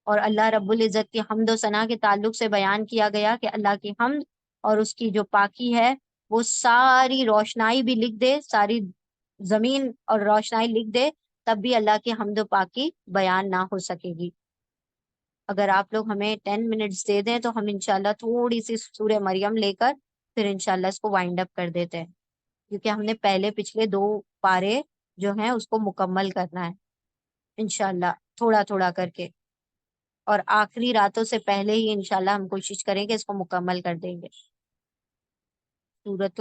اور اللہ رب العزت کی حمد و ثنا کے تعلق سے بیان کیا گیا کہ اللہ کی حمد اور اس کی جو پاکی ہے وہ ساری روشنائی بھی لکھ دے، ساری زمین اور روشنائی لکھ دے، تب بھی اللہ کی حمد و پاکی بیان نہ ہو سکے گی۔ اگر آپ لوگ ہمیں 10 منٹس دے دیں تو ہم انشاءاللہ تھوڑی سی سورہ مریم لے کر پھر انشاءاللہ اس کو وائنڈ اپ کر دیتے ہیں، کیونکہ ہم نے پچھلے 2 پارے جو ہیں اس کو مکمل کرنا ہے انشاءاللہ، تھوڑا تھوڑا کر کے، اور آخری راتوں سے پہلے ہی انشاءاللہ ہم کوشش کریں کہ اس کو مکمل کر دیں گے۔ سورۃ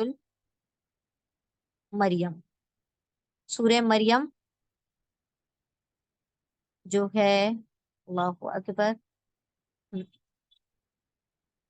المریم، سورہ مریم جو ہے، اللہ اکبر،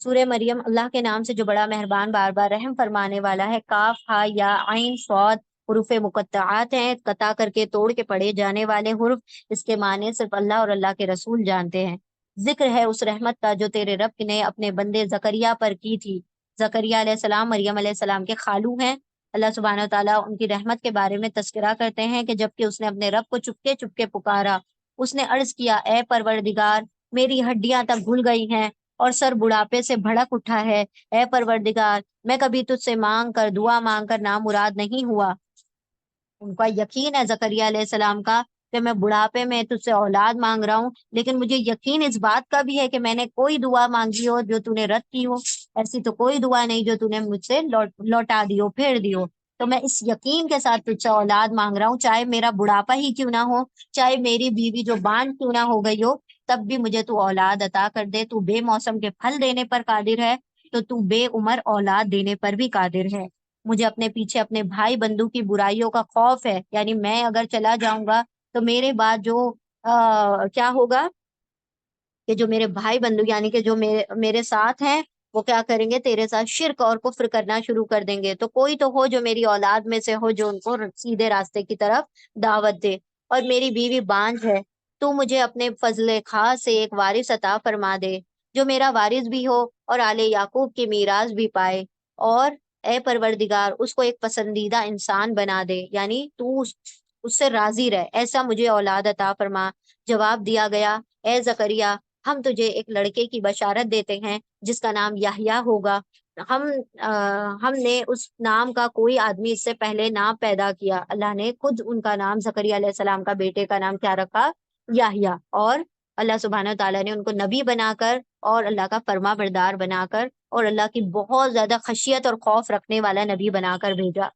سورہ مریم اللہ کے نام سے جو بڑا مہربان بار بار رحم فرمانے والا ہے۔ کاف ہا یا عین صاد حروف مقطعات ہیں، قطع کر کے توڑ کے پڑھے جانے والے حرف، اس کے معنی صرف اللہ اور اللہ کے رسول جانتے ہیں۔ ذکر ہے اس رحمت کا جو تیرے رب نے اپنے بندے زکریا پر کی تھی۔ زکریا علیہ السلام مریم علیہ السلام کے خالو ہیں۔ اللہ سبحانہ و تعالیٰ ان کی رحمت کے بارے میں تذکرہ کرتے ہیں کہ جبکہ اس نے اپنے رب کو چپکے چپکے پکارا، اس نے عرض کیا، اے پروردگار، میری ہڈیاں تک گھل گئی ہیں اور سر بڑھاپے سے بھڑک اٹھا ہے، اے پروردگار، میں کبھی تجھ سے دعا مانگ کر نامراد نہیں ہوا۔ ان کا یقین ہے زکریا علیہ السلام کا کہ میں بڑھاپے میں تجھ سے اولاد مانگ رہا ہوں، لیکن مجھے یقین اس بات کا بھی ہے کہ میں نے کوئی دعا مانگی ہو جو تو نے رد کی ہو، ایسی تو کوئی دعا نہیں جو تو نے مجھ سے لوٹا دی ہو، پھیر دی ہو۔ تو میں اس یقین کے ساتھ تجھ سے اولاد مانگ رہا ہوں، چاہے میرا بڑھاپا ہی کیوں نہ ہو، چاہے میری بیوی جو بانجھ کیوں نہ ہو گئی ہو، تب بھی مجھے تو اولاد عطا کر دے۔ تو بے موسم کے پھل دینے پر قادر ہے، تو بے عمر اولاد دینے پر بھی قادر ہے۔ مجھے اپنے پیچھے اپنے بھائی بندو کی برائیوں کا خوف ہے، یعنی میں اگر چلا جاؤں گا تو میرے بعد جو کیا ہوگا کہ جو میرے بھائی بندو یعنی کہ جو میرے ساتھ ہیں، وہ کیا کریں گے، تیرے ساتھ شرک اور کفر کرنا شروع کر دیں گے۔ تو کوئی تو ہو جو میری اولاد میں سے ہو جو ان کو سیدھے راستے کی طرف دعوت دے۔ اور میری بیوی بانجھ ہے، تو مجھے اپنے فضل خاص سے ایک وارث عطا فرما دے، جو میرا وارث بھی ہو اور آل یعقوب کی میراث بھی پائے۔ اور اے پروردگار اس کو ایک پسندیدہ انسان بنا دے، یعنی تو اس سے راضی رہ، ایسا مجھے اولاد عطا فرما۔ جواب دیا گیا، اے زکریا، ہم تجھے ایک لڑکے کی بشارت دیتے ہیں جس کا نام یحییٰ ہوگا۔ ہم ہم نے اس نام کا کوئی آدمی اس سے پہلے نام پیدا کیا، اللہ نے خود ان کا نام زکریا علیہ السلام کا بیٹے کا نام کیا رکھا، یحییٰ۔ اور اللہ سبحانہ تعالیٰ نے ان کو نبی بنا کر اور اللہ کا فرما بردار بنا کر اور اللہ کی بہت زیادہ خشیت اور خوف رکھنے والا نبی بنا کر بھیجا۔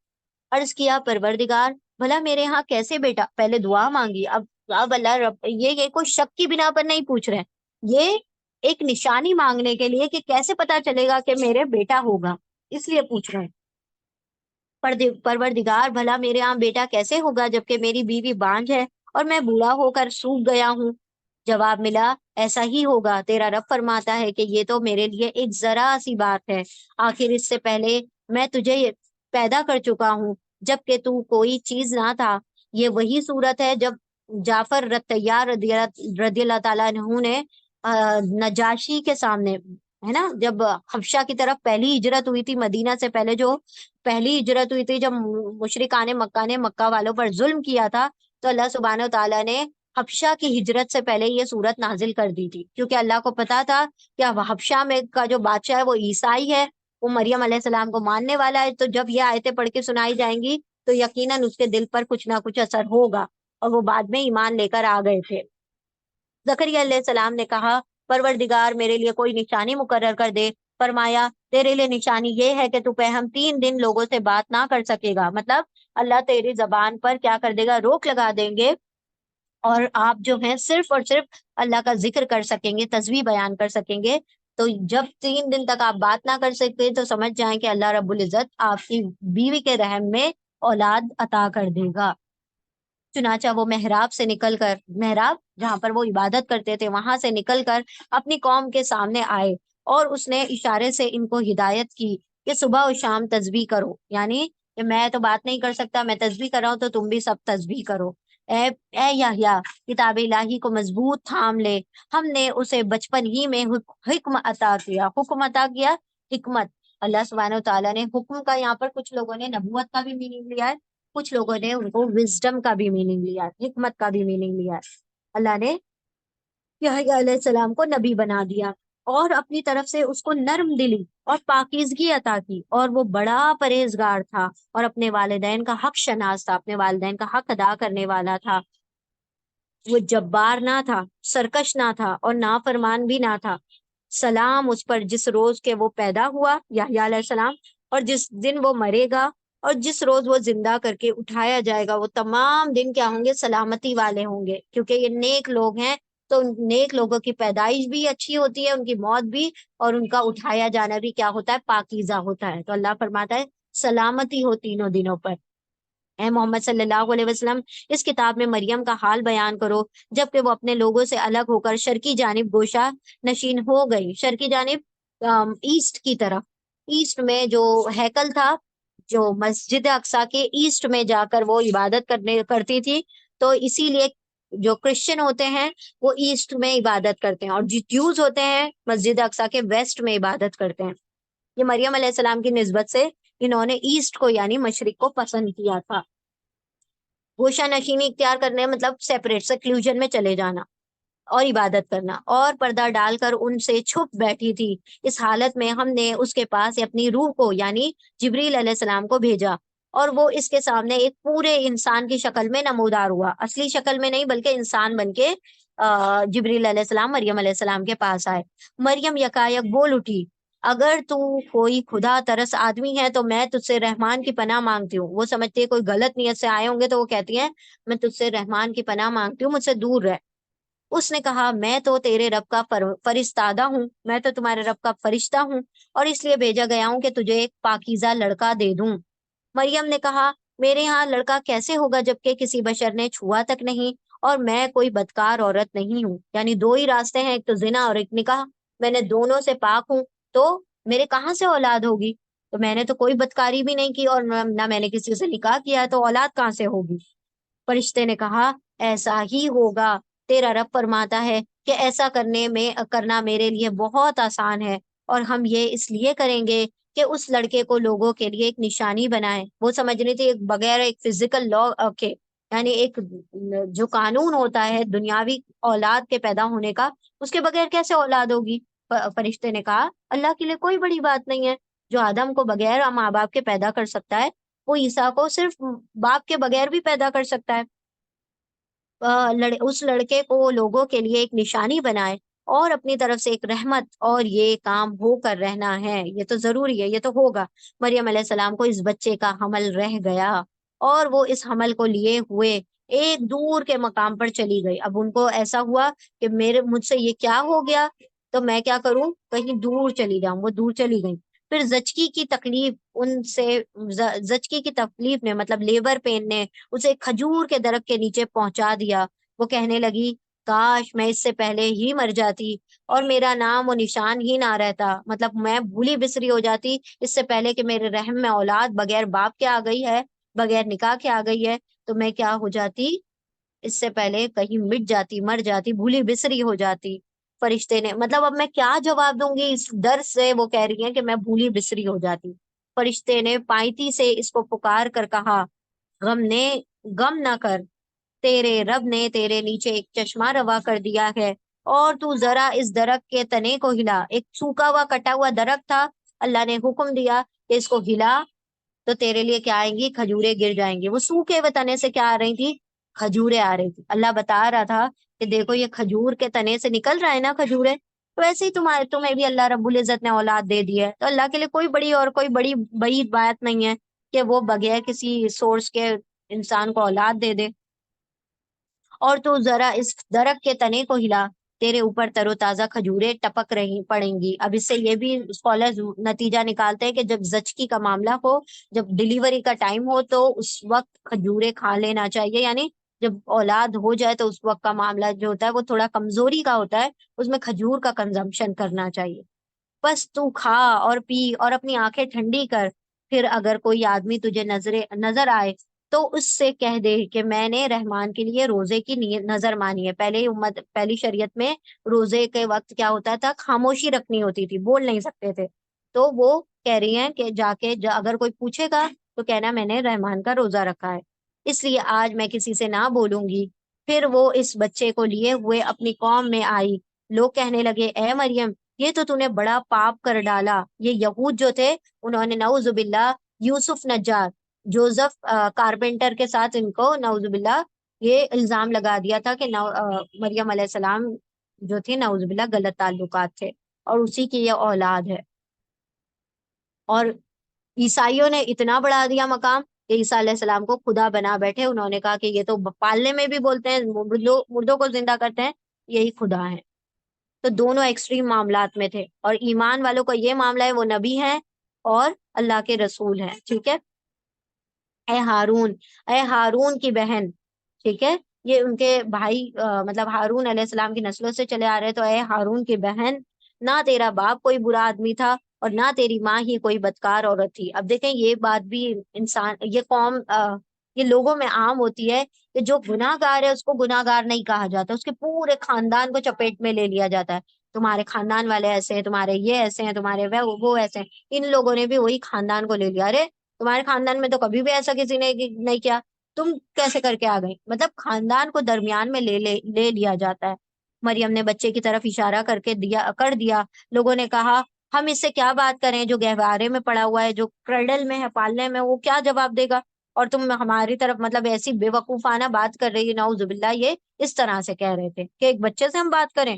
عرض کیا، پروردگار بھلا میرے ہاں کیسے بیٹا، پہلے دعا مانگی، اب اللہ رب یہ کوئی شک کی بنا پر نہیں پوچھ رہے ہیں، یہ ایک نشانی مانگنے کے لیے کہ کیسے پتا چلے گا کہ میرے بیٹا ہوگا، اس لیے پوچھ رہے ہیں۔ پروردگار بھلا میرے ہاں بیٹا کیسے ہوگا جبکہ میری بیوی بانجھ ہے اور میں بوڑھا ہو کر سوکھ گیا ہوں۔ جواب ملا، ایسا ہی ہوگا، تیرا رب فرماتا ہے کہ یہ تو میرے لیے ایک ذرا سی بات ہے، آخر اس سے پہلے میں تجھے پیدا کر چکا ہوں جبکہ تو کوئی چیز نہ تھا۔ یہ وہی صورت ہے جب جعفر تیار رضی اللہ تعالیٰ عنہ نے نجاشی کے سامنے، ہے نا، جب حبشہ کی طرف پہلی ہجرت ہوئی تھی، مدینہ سے پہلے جو پہلی ہجرت ہوئی تھی، جب مشرکان مکہ نے مکہ والوں پر ظلم کیا تھا، تو اللہ سبحانہ و تعالیٰ نے حبشہ کی ہجرت سے پہلے یہ صورت نازل کر دی تھی، کیونکہ اللہ کو پتا تھا کہ حبشہ میں کا جو بادشاہ ہے وہ عیسائی ہے، وہ مریم علیہ السلام کو ماننے والا ہے، تو جب یہ آیتیں پڑھ کے سنائی جائیں گی تو یقیناً اس کے دل پر کچھ نہ کچھ اثر ہوگا، اور وہ بعد میں ایمان لے کر آ گئے تھے۔ زکریا علیہ السلام نے کہا، پروردگار میرے لیے کوئی نشانی مقرر کر دے۔ فرمایا، تیرے لیے نشانی یہ ہے کہ تو پہ ہم 3 دن لوگوں سے بات نہ کر سکے گا، مطلب اللہ تیری زبان پر کیا کر دے گا، روک لگا دیں گے، اور آپ جو ہیں صرف اور صرف اللہ کا ذکر کر سکیں گے، تسبیح بیان کر سکیں گے۔ تو جب 3 دن تک آپ بات نہ کر سکتے تو سمجھ جائیں کہ اللہ رب العزت آپ کی بیوی کے رحم میں اولاد عطا کر دے گا۔ چنانچہ وہ محراب سے نکل کر، محراب جہاں پر وہ عبادت کرتے تھے، وہاں سے نکل کر اپنی قوم کے سامنے آئے، اور اس نے اشارے سے ان کو ہدایت کی کہ صبح و شام تسبیح کرو، یعنی کہ میں تو بات نہیں کر سکتا، میں تسبیح کر رہا ہوں تو تم بھی سب تسبیح کرو۔ اے یحییٰ، کتاب الہی کو مضبوط تھام لے، ہم نے اسے بچپن ہی میں حکم عطا کیا، حکم عطا کیا، حکمت۔ اللہ سبحانہ و تعالیٰ نے حکم کا یہاں پر کچھ لوگوں نے نبوت کا بھی میننگ لیا ہے، کچھ لوگوں نے ان کو وزڈم کا بھی میننگ لیا ہے، حکمت کا بھی میننگ لیا ہے۔ اللہ نے یحییٰ علیہ السلام کو نبی بنا دیا اور اپنی طرف سے اس کو نرم دلی اور پاکیزگی عطا کی، اور وہ بڑا پرہیزگار تھا اور اپنے والدین کا حق شناس تھا، اپنے والدین کا حق ادا کرنے والا تھا۔ وہ جبار نہ تھا، سرکش نہ تھا اور نافرمان بھی نہ تھا۔ سلام اس پر جس روز کے وہ پیدا ہوا، یحییٰ علیہ السلام، اور جس دن وہ مرے گا، اور جس روز وہ زندہ کر کے اٹھایا جائے گا، وہ تمام دن کیا ہوں گے، سلامتی والے ہوں گے، کیونکہ یہ نیک لوگ ہیں، تو نیک لوگوں کی پیدائش بھی اچھی ہوتی ہے، ان کی موت بھی، اور ان کا اٹھایا جانا بھی کیا ہوتا ہے، پاکیزہ ہوتا ہے۔ تو اللہ فرماتا ہے سلامتی ہو تینوں دنوں پر۔ اے محمد صلی اللہ علیہ وسلم، اس کتاب میں مریم کا حال بیان کرو جبکہ وہ اپنے لوگوں سے الگ ہو کر شرقی جانب گوشہ نشین ہو گئی، شرقی جانب ایسٹ کی طرف، ایسٹ میں جو ہیکل تھا، جو مسجد اقصی کے ایسٹ میں جا کر وہ عبادت کرتی تھی، تو اسی لیے جو کرسچن ہوتے ہیں وہ ایسٹ میں عبادت کرتے ہیں، اور جو جیوز ہوتے ہیں مسجد اقصی کے ویسٹ میں عبادت کرتے ہیں۔ یہ مریم علیہ السلام کی نسبت سے انہوں نے ایسٹ کو یعنی مشرق کو پسند کیا تھا۔ گوشہ نشینی اختیار کرنے مطلب سیپریٹ، سیکلوژن میں چلے جانا اور عبادت کرنا، اور پردہ ڈال کر ان سے چھپ بیٹھی تھی۔ اس حالت میں ہم نے اس کے پاس اپنی روح کو یعنی جبریل علیہ السلام کو بھیجا، اور وہ اس کے سامنے ایک پورے انسان کی شکل میں نمودار ہوا، اصلی شکل میں نہیں بلکہ انسان بن کے جبریل علیہ السلام مریم علیہ السلام کے پاس آئے۔ مریم یکایک بول اٹھی، اگر تو کوئی خدا ترس آدمی ہے تو میں تجھ سے رحمان کی پناہ مانگتی ہوں. وہ سمجھتی ہے کوئی غلط نیت سے آئے ہوں گے تو وہ کہتی ہیں میں تجھ سے رحمان کی پناہ مانگتی ہوں، مجھ سے دور رہ. اس نے کہا میں تو تیرے رب کا فرستادہ ہوں، میں تو تمہارے رب کا فرشتہ ہوں، اور اس لیے بھیجا گیا ہوں کہ تجھے ایک پاکیزہ لڑکا دے دوں. مریم نے کہا میرے ہاں لڑکا کیسے ہوگا جبکہ کسی بشر نے چھوا تک نہیں، اور میں کوئی بدکار عورت نہیں ہوں. یعنی دو ہی راستے ہیں، ایک تو زنا اور ایک نکاح. میں نے دونوں سے پاک ہوں، تو میرے کہاں سے اولاد ہوگی؟ تو میں نے تو کوئی بدکاری بھی نہیں کی، اور نہ میں نے کسی سے نکاح کیا ہے، تو اولاد کہاں سے ہوگی؟ فرشتے نے کہا ایسا ہی ہوگا. تیرا رب فرماتا ہے کہ ایسا کرنا میرے لیے بہت آسان ہے، اور ہم یہ اس لیے کریں گے کہ اس لڑکے کو لوگوں کے لیے ایک نشانی بنائے. وہ سمجھ رہی تھی ایک بغیر ایک فزیکل لا کے، یعنی ایک جو قانون ہوتا ہے دنیاوی اولاد کے پیدا ہونے کا، اس کے بغیر کیسے اولاد ہوگی؟ فرشتے نے کہا اللہ کے لیے کوئی بڑی بات نہیں ہے. جو آدم کو بغیر ماں باپ کے پیدا کر سکتا ہے، وہ عیسیٰ کو صرف باپ کے بغیر بھی پیدا کر سکتا ہے. اس لڑکے کو لوگوں کے لیے ایک نشانی بنائے اور اپنی طرف سے ایک رحمت، اور یہ کام ہو کر رہنا ہے، یہ تو ضروری ہے، یہ تو ہوگا. مریم علیہ السلام کو اس بچے کا حمل رہ گیا، اور وہ اس حمل کو لیے ہوئے ایک دور کے مقام پر چلی گئی. اب ان کو ایسا ہوا کہ مجھ سے یہ کیا ہو گیا، تو میں کیا کروں، کہیں دور چلی جاؤں. وہ دور چلی گئی. پھر زچگی کی تکلیف ان سے زچگی کی تکلیف نے مطلب لیبر پین نے اسے کھجور کے درخت کے نیچے پہنچا دیا. وہ کہنے لگی کاش میں اس سے پہلے ہی مر جاتی اور میرا نام و نشان ہی نہ رہتا، مطلب میں بھولی بسری ہو جاتی اس سے پہلے کہ میرے رحم میں اولاد بغیر باپ کے آ گئی ہے، بغیر نکاح کے آ گئی ہے. تو میں کیا ہو جاتی، اس سے پہلے کہیں مٹ جاتی، مر جاتی، بھولی بسری ہو جاتی. فرشتے نے مطلب اب میں کیا جواب دوں گی اس ڈر سے، وہ کہہ رہی ہیں کہ میں بھولی بسری ہو جاتی. فرشتے نے پائتی سے اس کو پکار کر کہا غم نہ کر، تیرے رب نے تیرے نیچے ایک چشمہ روا کر دیا ہے، اور تو ذرا اس درخت کے تنے کو ہلا. ایک سوکھا ہوا کٹا ہوا درخت تھا، اللہ نے حکم دیا کہ اس کو ہلا تو تیرے لیے کیا آئیں گی، کھجورے گر جائیں گی. وہ سوکھے ہوئے تنے سے کیا آ رہی تھی، کھجورے آ رہی تھی. اللہ بتا رہا تھا کہ دیکھو یہ کھجور کے تنے سے نکل رہا ہے نا کھجورے، تو ایسے ہی تمہیں بھی اللہ رب العزت نے اولاد دے دی ہے. تو اللہ کے لیے کوئی بڑی اور کوئی بڑی بڑی بات نہیں ہے کہ وہ بغیر کسی سورس کے انسان کو اولاد دے دے. اور تو ذرا اس درخت کے تنے کو ہلا، تیرے اوپر تر و تازہ کھجورے ٹپک رہی پڑیں گی. اب اس سے یہ بھی اسکالرز نتیجہ نکالتے ہیں کہ جب زچگی کا معاملہ ہو، جب ڈیلیوری کا ٹائم ہو، تو اس وقت کھجورے کھا لینا چاہیے. یعنی جب اولاد ہو جائے تو اس وقت کا معاملہ جو ہوتا ہے وہ تھوڑا کمزوری کا ہوتا ہے، اس میں کھجور کا کنزمپشن کرنا چاہیے. بس تو کھا اور پی اور اپنی آنکھیں ٹھنڈی کر. پھر اگر کوئی آدمی تجھے نظر آئے تو اس سے کہہ دے کہ میں نے رحمان کے لیے روزے کی نظر مانی ہے. پہلی شریعت میں روزے کے وقت کیا ہوتا تھا، خاموشی رکھنی ہوتی تھی، بول نہیں سکتے تھے. تو وہ کہہ رہی ہیں کہ اگر کوئی پوچھے گا تو کہنا میں نے رحمان کا روزہ رکھا ہے، اس لیے آج میں کسی سے نہ بولوں گی. پھر وہ اس بچے کو لیے ہوئے اپنی قوم میں آئی. لوگ کہنے لگے اے مریم یہ تو نے بڑا پاپ کر ڈالا. یہ یہود جو تھے انہوں نے نعوذ باللہ یوسف نجار، جوزف کارپینٹر کے ساتھ ان کو نعوذ باللہ یہ الزام لگا دیا تھا کہ مریم علیہ السلام جو تھی نعوذ باللہ غلط تعلقات تھے، اور اسی کی یہ اولاد ہے. اور عیسائیوں نے اتنا بڑھا دیا مقام کہ عیسیٰ علیہ السلام کو خدا بنا بیٹھے. انہوں نے کہا کہ یہ تو پالنے میں بھی بولتے ہیں، مردوں کو زندہ کرتے ہیں، یہی خدا ہے. تو دونوں ایکسٹریم معاملات میں تھے. اور ایمان والوں کا یہ معاملہ ہے وہ نبی ہیں اور اللہ کے رسول ہیں. ٹھیک ہے. اے ہارون، اے ہارون کی بہن، ٹھیک ہے، یہ ان کے بھائی مطلب ہارون علیہ السلام کی نسلوں سے چلے آ رہے. تو اے ہارون کی بہن، نہ تیرا باپ کوئی برا آدمی تھا اور نہ تیری ماں ہی کوئی بدکار عورت تھی. اب دیکھیں یہ بات بھی یہ قوم یہ لوگوں میں عام ہوتی ہے کہ جو گناہ گار ہے اس کو گناہ گار نہیں کہا جاتا، اس کے پورے خاندان کو چپیٹ میں لے لیا جاتا ہے. تمہارے خاندان والے ایسے ہیں، تمہارے یہ ایسے ہیں، تمہارے وہ ایسے ہیں. ان لوگوں نے بھی وہی خاندان کو لے لیا. ارے تمہارے خاندان میں تو کبھی بھی ایسا کسی نے نہیں کیا، تم کیسے کر کے آ گئی؟ مطلب خاندان کو درمیان میں لے لیا جاتا ہے. مریم نے بچے کی طرف اشارہ کر دیا. لوگوں نے کہا ہم اس سے کیا بات کریں جو گہوارے میں پڑا ہوا ہے، جو کرڈل میں ہے، پالنے میں، وہ کیا جواب دے گا؟ اور تم ہماری طرف مطلب ایسی بے وقوفانہ بات کر رہی ہے. نعوذ باللہ یہ اس طرح سے کہہ رہے تھے کہ ایک بچے سے ہم بات کریں.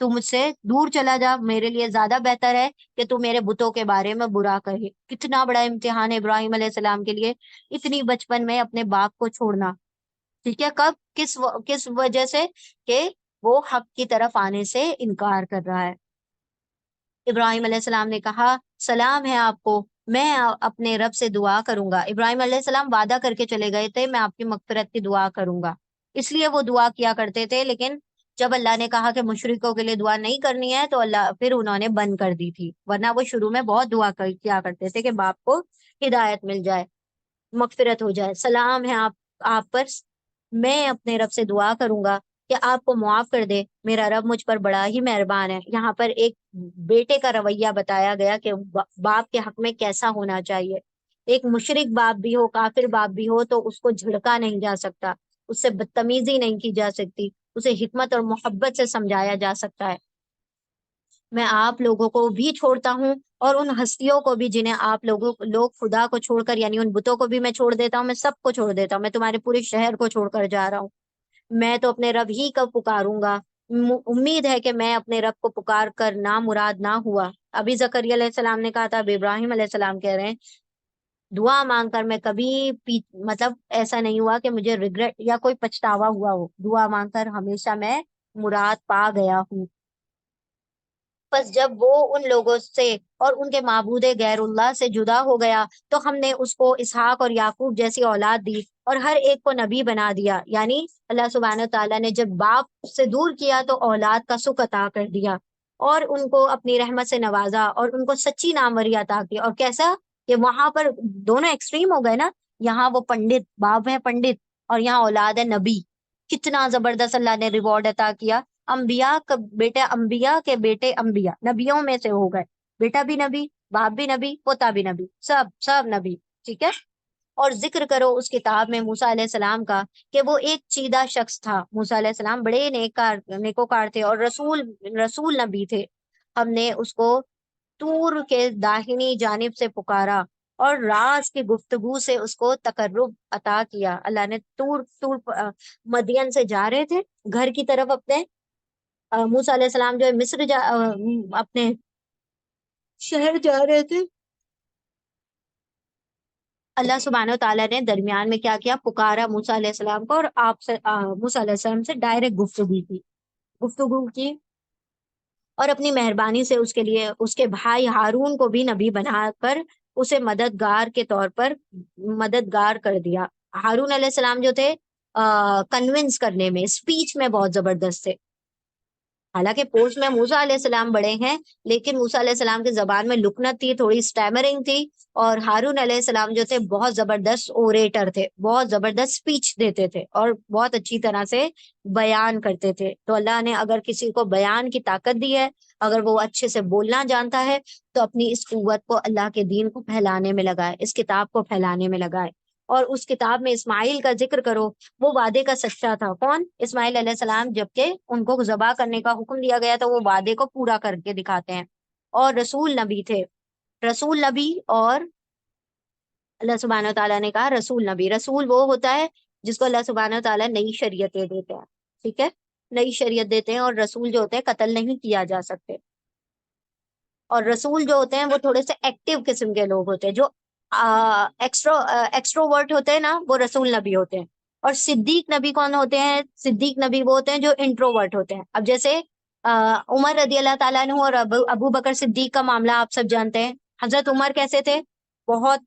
تو مجھ سے دور چلا جا، میرے لیے زیادہ بہتر ہے کہ تو میرے بتوں کے بارے میں برا کہے۔ کتنا بڑا امتحان ہے ابراہیم علیہ السلام کے لیے، اتنی بچپن میں اپنے باپ کو چھوڑنا، ٹھیک ہے، کب، کس وجہ سے، کہ وہ حق کی طرف آنے سے انکار کر رہا ہے۔ ابراہیم علیہ السلام نے کہا سلام ہے آپ کو، میں اپنے رب سے دعا کروں گا۔ ابراہیم علیہ السلام وعدہ کر کے چلے گئے تھے میں آپ کی مغفرت کی دعا کروں گا، اس لیے وہ دعا کیا کرتے تھے، لیکن جب اللہ نے کہا کہ مشرکوں کے لیے دعا نہیں کرنی ہے تو اللہ پھر انہوں نے بند کر دی تھی، ورنہ وہ شروع میں بہت دعا کیا کرتے تھے کہ باپ کو ہدایت مل جائے، مغفرت ہو جائے۔ سلام ہے آپ پر، میں اپنے رب سے دعا کروں گا کہ آپ کو معاف کر دے، میرا رب مجھ پر بڑا ہی مہربان ہے۔ یہاں پر ایک بیٹے کا رویہ بتایا گیا کہ باپ کے حق میں کیسا ہونا چاہیے۔ ایک مشرک باپ بھی ہو، کافر باپ بھی ہو، تو اس کو جھڑکا نہیں جا سکتا، اس سے بدتمیزی نہیں کی جا سکتی، اسے حکمت اور محبت سے سمجھایا جا سکتا ہے۔ میں آپ لوگوں کو بھی چھوڑتا ہوں اور ان ہستیوں کو بھی جنہیں آپ لوگ خدا کو چھوڑ کر، یعنی ان بتوں کو بھی میں چھوڑ دیتا ہوں، میں سب کو چھوڑ دیتا ہوں، میں تمہارے پورے شہر کو چھوڑ کر جا رہا ہوں، میں تو اپنے رب ہی کو پکاروں گا۔ امید ہے کہ میں اپنے رب کو پکار کر نامراد نہ ہوا۔ ابھی زکریا علیہ السلام نے کہا تھا، ابھی ابراہیم علیہ السلام کہہ رہے ہیں دعا مانگ کر میں کبھی مطلب ایسا نہیں ہوا کہ مجھے ریگریٹ یا کوئی پچھتاوا ہوا ہو، دعا مانگ کر ہمیشہ میں مراد پا گیا ہوں۔ بس جب وہ ان لوگوں سے اور ان کے معبود غیر اللہ سے جدا ہو گیا تو ہم نے اس کو اسحاق اور یعقوب جیسی اولاد دی اور ہر ایک کو نبی بنا دیا، یعنی اللہ سبحانہ تعالیٰ نے جب باپ سے دور کیا تو اولاد کا سکھ عطا کر دیا اور ان کو اپنی رحمت سے نوازا اور ان کو سچی ناموری عطا کی۔ اور کیسا کہ وہاں پر دونوں ایکسٹریم ہو گئے نا، یہاں وہ پنڈت باپ ہے پنڈت اور یہاں اولاد ہے نبی، کتنا زبردست اللہ نے ریوارڈ عطا کیا۔ انبیاء کا بیٹا، انبیاء کے بیٹے انبیاء، نبیوں میں سے ہو گئے، بیٹا بھی نبی، باپ بھی نبی، پوتا بھی نبی، سب نبی، ٹھیک ہے۔ اور ذکر کرو اس کتاب میں موسیٰ علیہ السلام کا کہ وہ ایک چیدہ شخص تھا۔ موسیٰ علیہ السلام بڑے نیکوکار تھے اور رسول نبی تھے۔ ہم نے اس کو طور کے داہنی جانب سے پکارا اور راز کی گفتگو سے اس کو تقرب عطا کیا۔ اللہ نے مدین سے جا رہے تھے گھر کی طرف اپنے، موسیٰ علیہ السلام جو ہے مصر اپنے شہر جا رہے تھے، اللہ سبحانہ و تعالیٰ نے درمیان میں کیا کیا، پکارا موسیٰ علیہ السلام کو اور آپ سے موسیٰ علیہ السلام سے ڈائریکٹ گفتگو کی اور اپنی مہربانی سے اس کے لیے اس کے بھائی ہارون کو بھی نبی بنا کر اسے مددگار کے طور پر مددگار کر دیا۔ ہارون علیہ السلام جو تھے کنونس کرنے میں، اسپیچ میں بہت زبردست تھے۔ حالانکہ پوسٹ میں موسیٰ علیہ السلام بڑے ہیں، لیکن موسیٰ علیہ السلام کی زبان میں لکنت تھی، تھوڑی سٹیمرنگ تھی، اور ہارون علیہ السلام جو تھے بہت زبردست اوریٹر تھے، بہت زبردست سپیچ دیتے تھے اور بہت اچھی طرح سے بیان کرتے تھے۔ تو اللہ نے اگر کسی کو بیان کی طاقت دی ہے، اگر وہ اچھے سے بولنا جانتا ہے، تو اپنی اس قوت کو اللہ کے دین کو پھیلانے میں لگائے، اس کتاب کو پھیلانے میں لگائے۔ اور اس کتاب میں اسماعیل کا ذکر کرو، وہ وعدے کا سچا تھا۔ کون؟ اسماعیل علیہ السلام، جبکہ ان کو ذبح کرنے کا حکم دیا گیا تو وہ وعدے کو پورا کر کے دکھاتے ہیں، اور رسول نبی تھے، رسول نبی۔ اور اللہ سبحانہ و تعالیٰ نے کہا رسول نبی، رسول وہ ہوتا ہے جس کو اللہ سبحانہ و تعالیٰ نئی شریعتیں دیتے ہیں، ٹھیک ہے، نئی شریعت دیتے ہیں، اور رسول جو ہوتے ہیں قتل نہیں کیا جا سکتے، اور رسول جو ہوتے ہیں وہ تھوڑے سے ایکٹیو قسم کے لوگ ہوتے ہیں، جو ایکسٹروورٹ ہوتے ہیں نا، وہ رسول نبی ہوتے ہیں۔ اور صدیق نبی کون ہوتے ہیں؟ صدیق نبی وہ ہوتے ہیں جو انٹروورٹ ہوتے ہیں۔ اب جیسے عمر رضی اللہ تعالیٰ عنہ اور ابو بکر صدیق کا معاملہ آپ سب جانتے ہیں۔ حضرت عمر کیسے تھے؟ بہت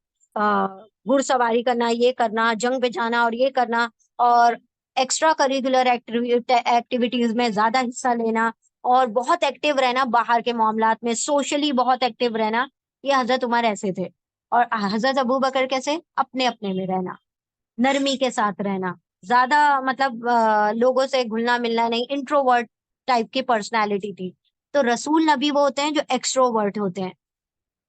گھڑ سواری کرنا، یہ کرنا، جنگ پہ جانا اور یہ کرنا، اور ایکسٹرا کریکولر ایکٹیویٹیز میں زیادہ حصہ لینا، اور بہت ایکٹیو رہنا باہر کے معاملات میں، سوشلی بہت ایکٹیو رہنا، یہ حضرت عمر ایسے تھے۔ اور حضرت ابو بکر کیسے؟ اپنے اپنے میں رہنا، نرمی کے ساتھ رہنا، زیادہ مطلب لوگوں سے گھلنا ملنا نہیں، انٹروورٹ ٹائپ کی پرسنالٹی تھی۔ تو رسول نبی وہ ہوتے ہیں جو ایکسٹروورٹ ہوتے ہیں،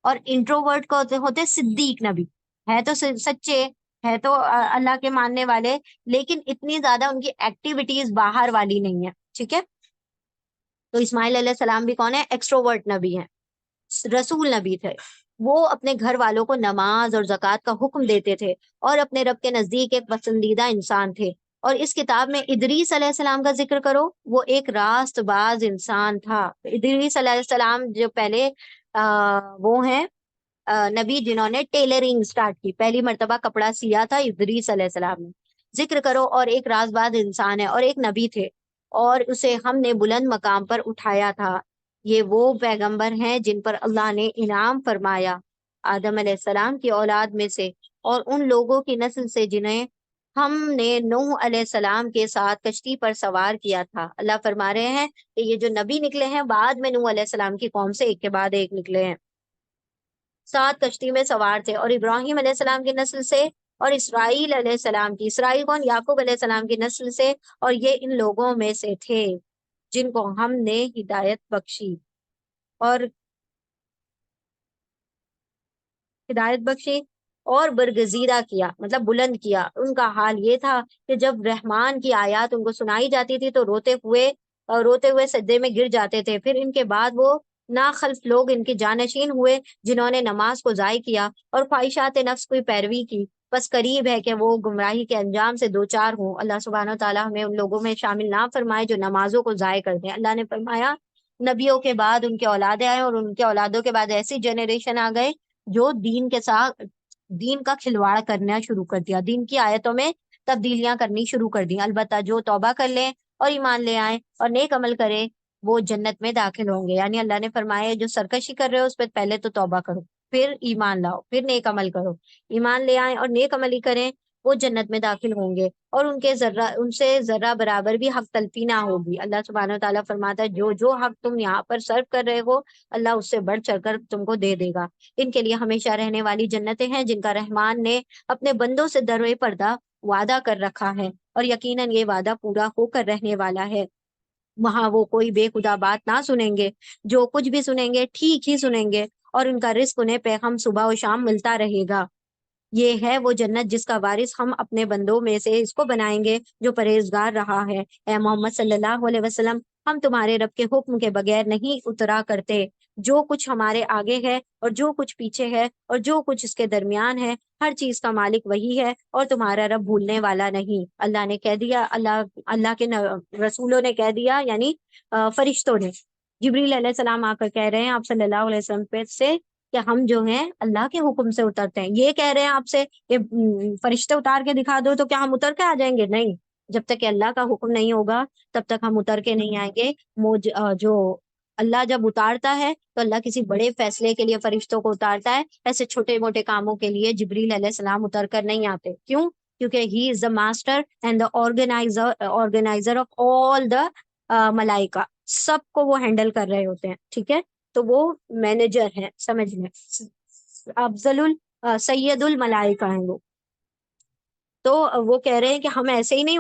اور انٹروورٹ کو ہوتے ہیں صدیق نبی، ہے تو سچے، ہے تو اللہ کے ماننے والے، لیکن اتنی زیادہ ان کی ایکٹیویٹیز باہر والی نہیں ہے، ٹھیک ہے۔ تو اسماعیل علیہ السلام بھی کون ہے؟ ایکسٹروورٹ نبی ہیں، رسول نبی تھے۔ وہ اپنے گھر والوں کو نماز اور زکوٰۃ کا حکم دیتے تھے اور اپنے رب کے نزدیک ایک پسندیدہ انسان تھے، اور اس کتاب میں ادریس علیہ السلام کا ذکر کرو، وہ ایک راست باز انسان تھا۔ ادریس علیہ السلام جو پہلے وہ ہیں نبی جنہوں نے ٹیلرنگ سٹارٹ کی، پہلی مرتبہ کپڑا سیا تھا ادریس علیہ السلام نے، ذکر کرو، اور ایک راز باز انسان ہے اور ایک نبی تھے، اور اسے ہم نے بلند مقام پر اٹھایا تھا۔ یہ وہ پیغمبر ہیں جن پر اللہ نے انعام فرمایا، آدم علیہ السلام کی اولاد میں سے اور ان لوگوں کی نسل سے جنہیں ہم نے نوح علیہ السلام کے ساتھ کشتی پر سوار کیا تھا۔ اللہ فرما رہے ہیں کہ یہ جو نبی نکلے ہیں بعد میں نوح علیہ السلام کی قوم سے ایک کے بعد ایک نکلے ہیں، سات کشتی میں سوار تھے، اور ابراہیم علیہ السلام کی نسل سے، اور اسرائیل علیہ السلام کی، اسرائیل کون؟ یعقوب علیہ السلام کی نسل سے، اور یہ ان لوگوں میں سے تھے جن کو ہم نے ہدایت بخشی، اور ہدایت بخشی اور برگزیدہ کیا، مطلب بلند کیا۔ ان کا حال یہ تھا کہ جب رحمان کی آیات ان کو سنائی جاتی تھی تو روتے ہوئے سجدے میں گر جاتے تھے۔ پھر ان کے بعد وہ ناخلف لوگ ان کے جانشین ہوئے جنہوں نے نماز کو ضائع کیا اور خواہشات نفس کی پیروی کی، بس قریب ہے کہ وہ گمراہی کے انجام سے دوچار ہوں۔ اللہ سبحانہ و تعالیٰ ہمیں ان لوگوں میں شامل نہ فرمائے جو نمازوں کو ضائع کر دیں۔ اللہ نے فرمایا نبیوں کے بعد ان کے اولادیں آئے، اور ان کے اولادوں کے بعد ایسی جنریشن آ گئے جو دین کے ساتھ دین کا کھلواڑ کرنا شروع کر دیا، دین کی آیتوں میں تبدیلیاں کرنی شروع کر دی۔ البتہ جو توبہ کر لیں اور ایمان لے آئیں اور نیک عمل کریں وہ جنت میں داخل ہوں گے۔ یعنی اللہ نے فرمایا جو سرکشی کر رہے ہو اس پہ پہلے تو توبہ کرو، پھر ایمان لاؤ، پھر نیک عمل کرو، ایمان لے آئیں اور نیک عملی کریں وہ جنت میں داخل ہوں گے، اور ان سے ذرہ برابر بھی حق تلفی نہ ہوگی۔ اللہ سبحانہ و تعالیٰ فرماتا ہے جو حق تم یہاں پر سرو کر رہے ہو اللہ اس سے بڑھ چڑھ کر تم کو دے دے گا۔ ان کے لیے ہمیشہ رہنے والی جنتیں ہیں جن کا رحمان نے اپنے بندوں سے دروے پردہ وعدہ کر رکھا ہے، اور یقیناً یہ وعدہ پورا ہو کر رہنے والا ہے۔ وہاں وہ کوئی بے خدا بات نہ سنیں گے، جو کچھ بھی سنیں گے ٹھیک ہی سنیں گے، اور ان کا رزق انہیں پیغام صبح و شام ملتا رہے گا۔ یہ ہے وہ جنت جس کا وارث ہم اپنے بندوں میں سے اس کو بنائیں گے جو پرہیزگار رہا ہے۔ اے محمد صلی اللہ علیہ وسلم، ہم تمہارے رب کے حکم کے بغیر نہیں اترا کرتے۔ جو کچھ ہمارے آگے ہے اور جو کچھ پیچھے ہے اور جو کچھ اس کے درمیان ہے، ہر چیز کا مالک وہی ہے، اور تمہارا رب بھولنے والا نہیں۔ اللہ نے کہہ دیا، اللہ کے رسولوں نے کہہ دیا، یعنی فرشتوں نے، جبریل علیہ السلام آ کر کہہ رہے ہیں آپ صلی اللہ علیہ وسلم پہ سے کہ ہم جو ہیں اللہ کے حکم سے اترتے ہیں۔ یہ کہہ رہے ہیں آپ سے کہ فرشتے اتار کے دکھا دو تو کیا ہم اتر کے آ جائیں گے؟ نہیں، جب تک کہ اللہ کا حکم نہیں ہوگا تب تک ہم اتر کے نہیں آئیں گے۔ جو اللہ جب اتارتا ہے تو اللہ کسی بڑے فیصلے کے لیے فرشتوں کو اتارتا ہے، ایسے چھوٹے موٹے کاموں کے لیے جبریل علیہ السلام اتر کر نہیں آتے۔ کیوں؟ کیونکہ he is the master and the organiser of all the ملائکہ، سب کو وہ ہینڈل کر رہے ہوتے ہیں، ٹھیک ہے؟ تو وہ مینیجر ہیں، سمجھ لیں، سید الملائکہ ہیں وہ۔ تو وہ کہہ رہے ہیں کہ ہم ایسے ہی نہیں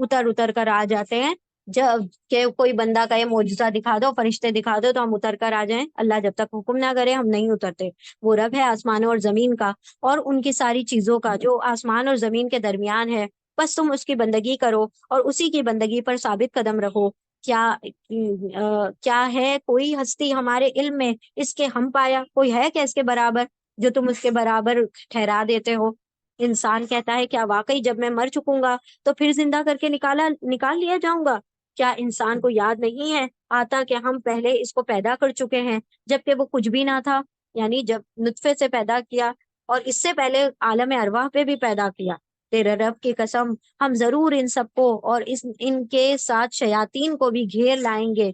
اتر کر آ جاتے ہیں، جب کہ کوئی بندہ کہے معجزہ دکھا دو، فرشتے دکھا دو تو ہم اتر کر آ جائیں۔ اللہ جب تک حکم نہ کرے ہم نہیں اترتے۔ وہ رب ہے آسمانوں اور زمین کا اور ان کی ساری چیزوں کا جو آسمان اور زمین کے درمیان ہے، بس تم اس کی بندگی کرو اور اسی کی بندگی پر ثابت قدم رہو۔ کیا ہے کوئی ہستی ہمارے علم میں اس کے ہم پایا؟ کوئی ہے کہ اس کے برابر جو تم اس کے برابر ٹھہرا دیتے ہو؟ انسان کہتا ہے کیا واقعی جب میں مر چکوں گا تو پھر زندہ کر کے نکال لیا جاؤں گا؟ کیا انسان کو یاد نہیں ہے آتا کہ ہم پہلے اس کو پیدا کر چکے ہیں جبکہ وہ کچھ بھی نہ تھا؟ یعنی جب نطفے سے پیدا کیا اور اس سے پہلے عالم ارواح پہ بھی پیدا کیا۔ تیرے رب کی قسم ہم ضرور ان سب کو اور ان کے ساتھ شیاطین کو بھی گھیر لائیں گے،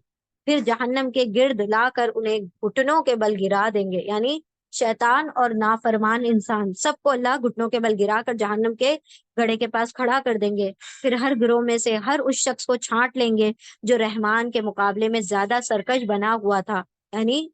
پھر جہنم کے گرد لا کر انہیں گھٹنوں کے بل گرا دیں گے۔ یعنی شیطان اور نافرمان انسان سب کو اللہ گھٹنوں کے بل گرا کر جہنم کے گڑھے کے پاس کھڑا کر دیں گے۔ پھر ہر گروہ میں سے ہر اس شخص کو چھانٹ لیں گے جو رحمان کے مقابلے میں زیادہ سرکش بنا ہوا تھا، یعنی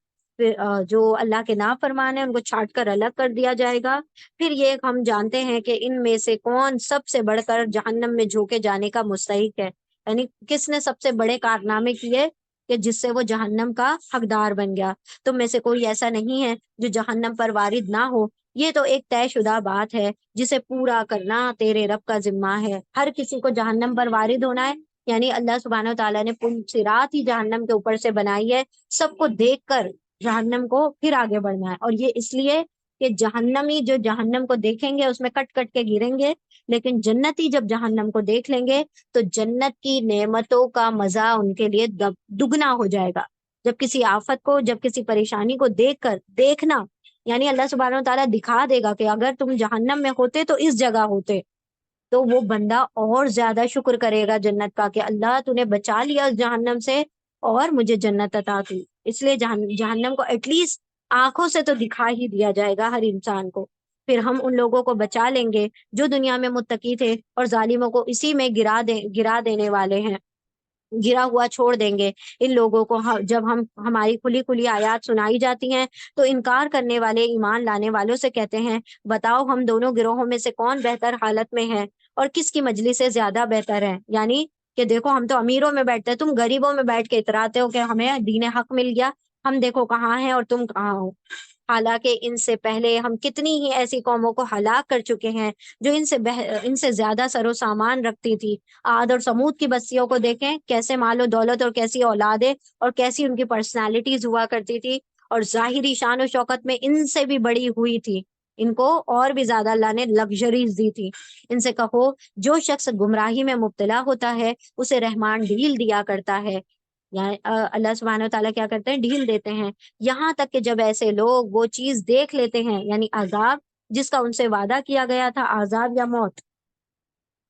جو اللہ کے نافرمان ہیں ان کو چھانٹ کر الگ کر دیا جائے گا۔ پھر یہ ہم جانتے ہیں کہ ان میں سے کون سب سے بڑھ کر جہنم میں جھونکے جانے کا مستحق ہے، یعنی کس نے سب سے بڑے کارنامے کیے کہ جس سے وہ جہنم کا حقدار بن گیا۔ تم میں سے کوئی ایسا نہیں ہے جو جہنم پر وارد نہ ہو۔ یہ تو ایک طے شدہ بات ہے جسے پورا کرنا تیرے رب کا ذمہ ہے۔ ہر کسی کو جہنم پر وارد ہونا ہے، یعنی اللہ سبحانہ و تعالیٰ نے پل صراط ہی جہنم کے اوپر سے بنائی ہے، سب کو دیکھ کر جہنم کو پھر آگے بڑھنا ہے، اور یہ اس لیے کہ جہنمی جو جہنم کو دیکھیں گے اس میں کٹ کٹ کے گریں گے، لیکن جنتی جب جہنم کو دیکھ لیں گے تو جنت کی نعمتوں کا مزہ ان کے لیے دگنا ہو جائے گا۔ جب کسی آفت کو، جب کسی پریشانی کو دیکھنا، یعنی اللہ سبحانہ و تعالیٰ دکھا دے گا کہ اگر تم جہنم میں ہوتے تو اس جگہ ہوتے، تو وہ بندہ اور زیادہ شکر کرے گا جنت کا کہ اللہ تو نے بچا لیا اس جہنم سے اور مجھے جنت عطا کی۔ اس لیے جہنم کو ایٹ لیسٹ آنکھوں سے تو دکھا ہی دیا جائے گا ہر انسان کو۔ پھر ہم ان لوگوں کو بچا لیں گے جو دنیا میں متقی تھے اور ظالموں کو اسی میں گرا دینے والے ہیں، گرا ہوا چھوڑ دیں گے ان لوگوں کو۔ جب ہماری کھلی کھلی آیات سنائی جاتی ہیں تو انکار کرنے والے ایمان لانے والوں سے کہتے ہیں بتاؤ ہم دونوں گروہوں میں سے کون بہتر حالت میں ہے اور کس کی مجلس سے زیادہ بہتر ہے، یعنی کہ دیکھو ہم تو امیروں میں بیٹھتے ہیں، تم غریبوں میں بیٹھ کے اتراتے ہو کہ ہمیں دین حق مل گیا، ہم دیکھو کہاں ہیں اور تم کہاں ہو۔ حالانکہ ان سے پہلے ہم کتنی ہی ایسی قوموں کو ہلاک کر چکے ہیں جو ان سے زیادہ سر و سامان رکھتی تھی۔ عاد اور سمود کی بستیوں کو دیکھیں، کیسے مال و دولت اور کیسی اولادیں اور کیسی ان کی پرسنالٹیز ہوا کرتی تھی، اور ظاہری شان و شوکت میں ان سے بھی بڑی ہوئی تھی، ان کو اور بھی زیادہ اللہ نے لگژریز دی تھی۔ ان سے کہو جو شخص گمراہی میں مبتلا ہوتا ہے اسے رحمان ڈھیل دیا کرتا ہے، یعنی اللہ سبحانہ و تعالیٰ کیا کرتے ہیں، ڈھیل دیتے ہیں، یہاں تک کہ جب ایسے لوگ وہ چیز دیکھ لیتے ہیں، یعنی عذاب جس کا ان سے وعدہ کیا گیا تھا، عذاب یا موت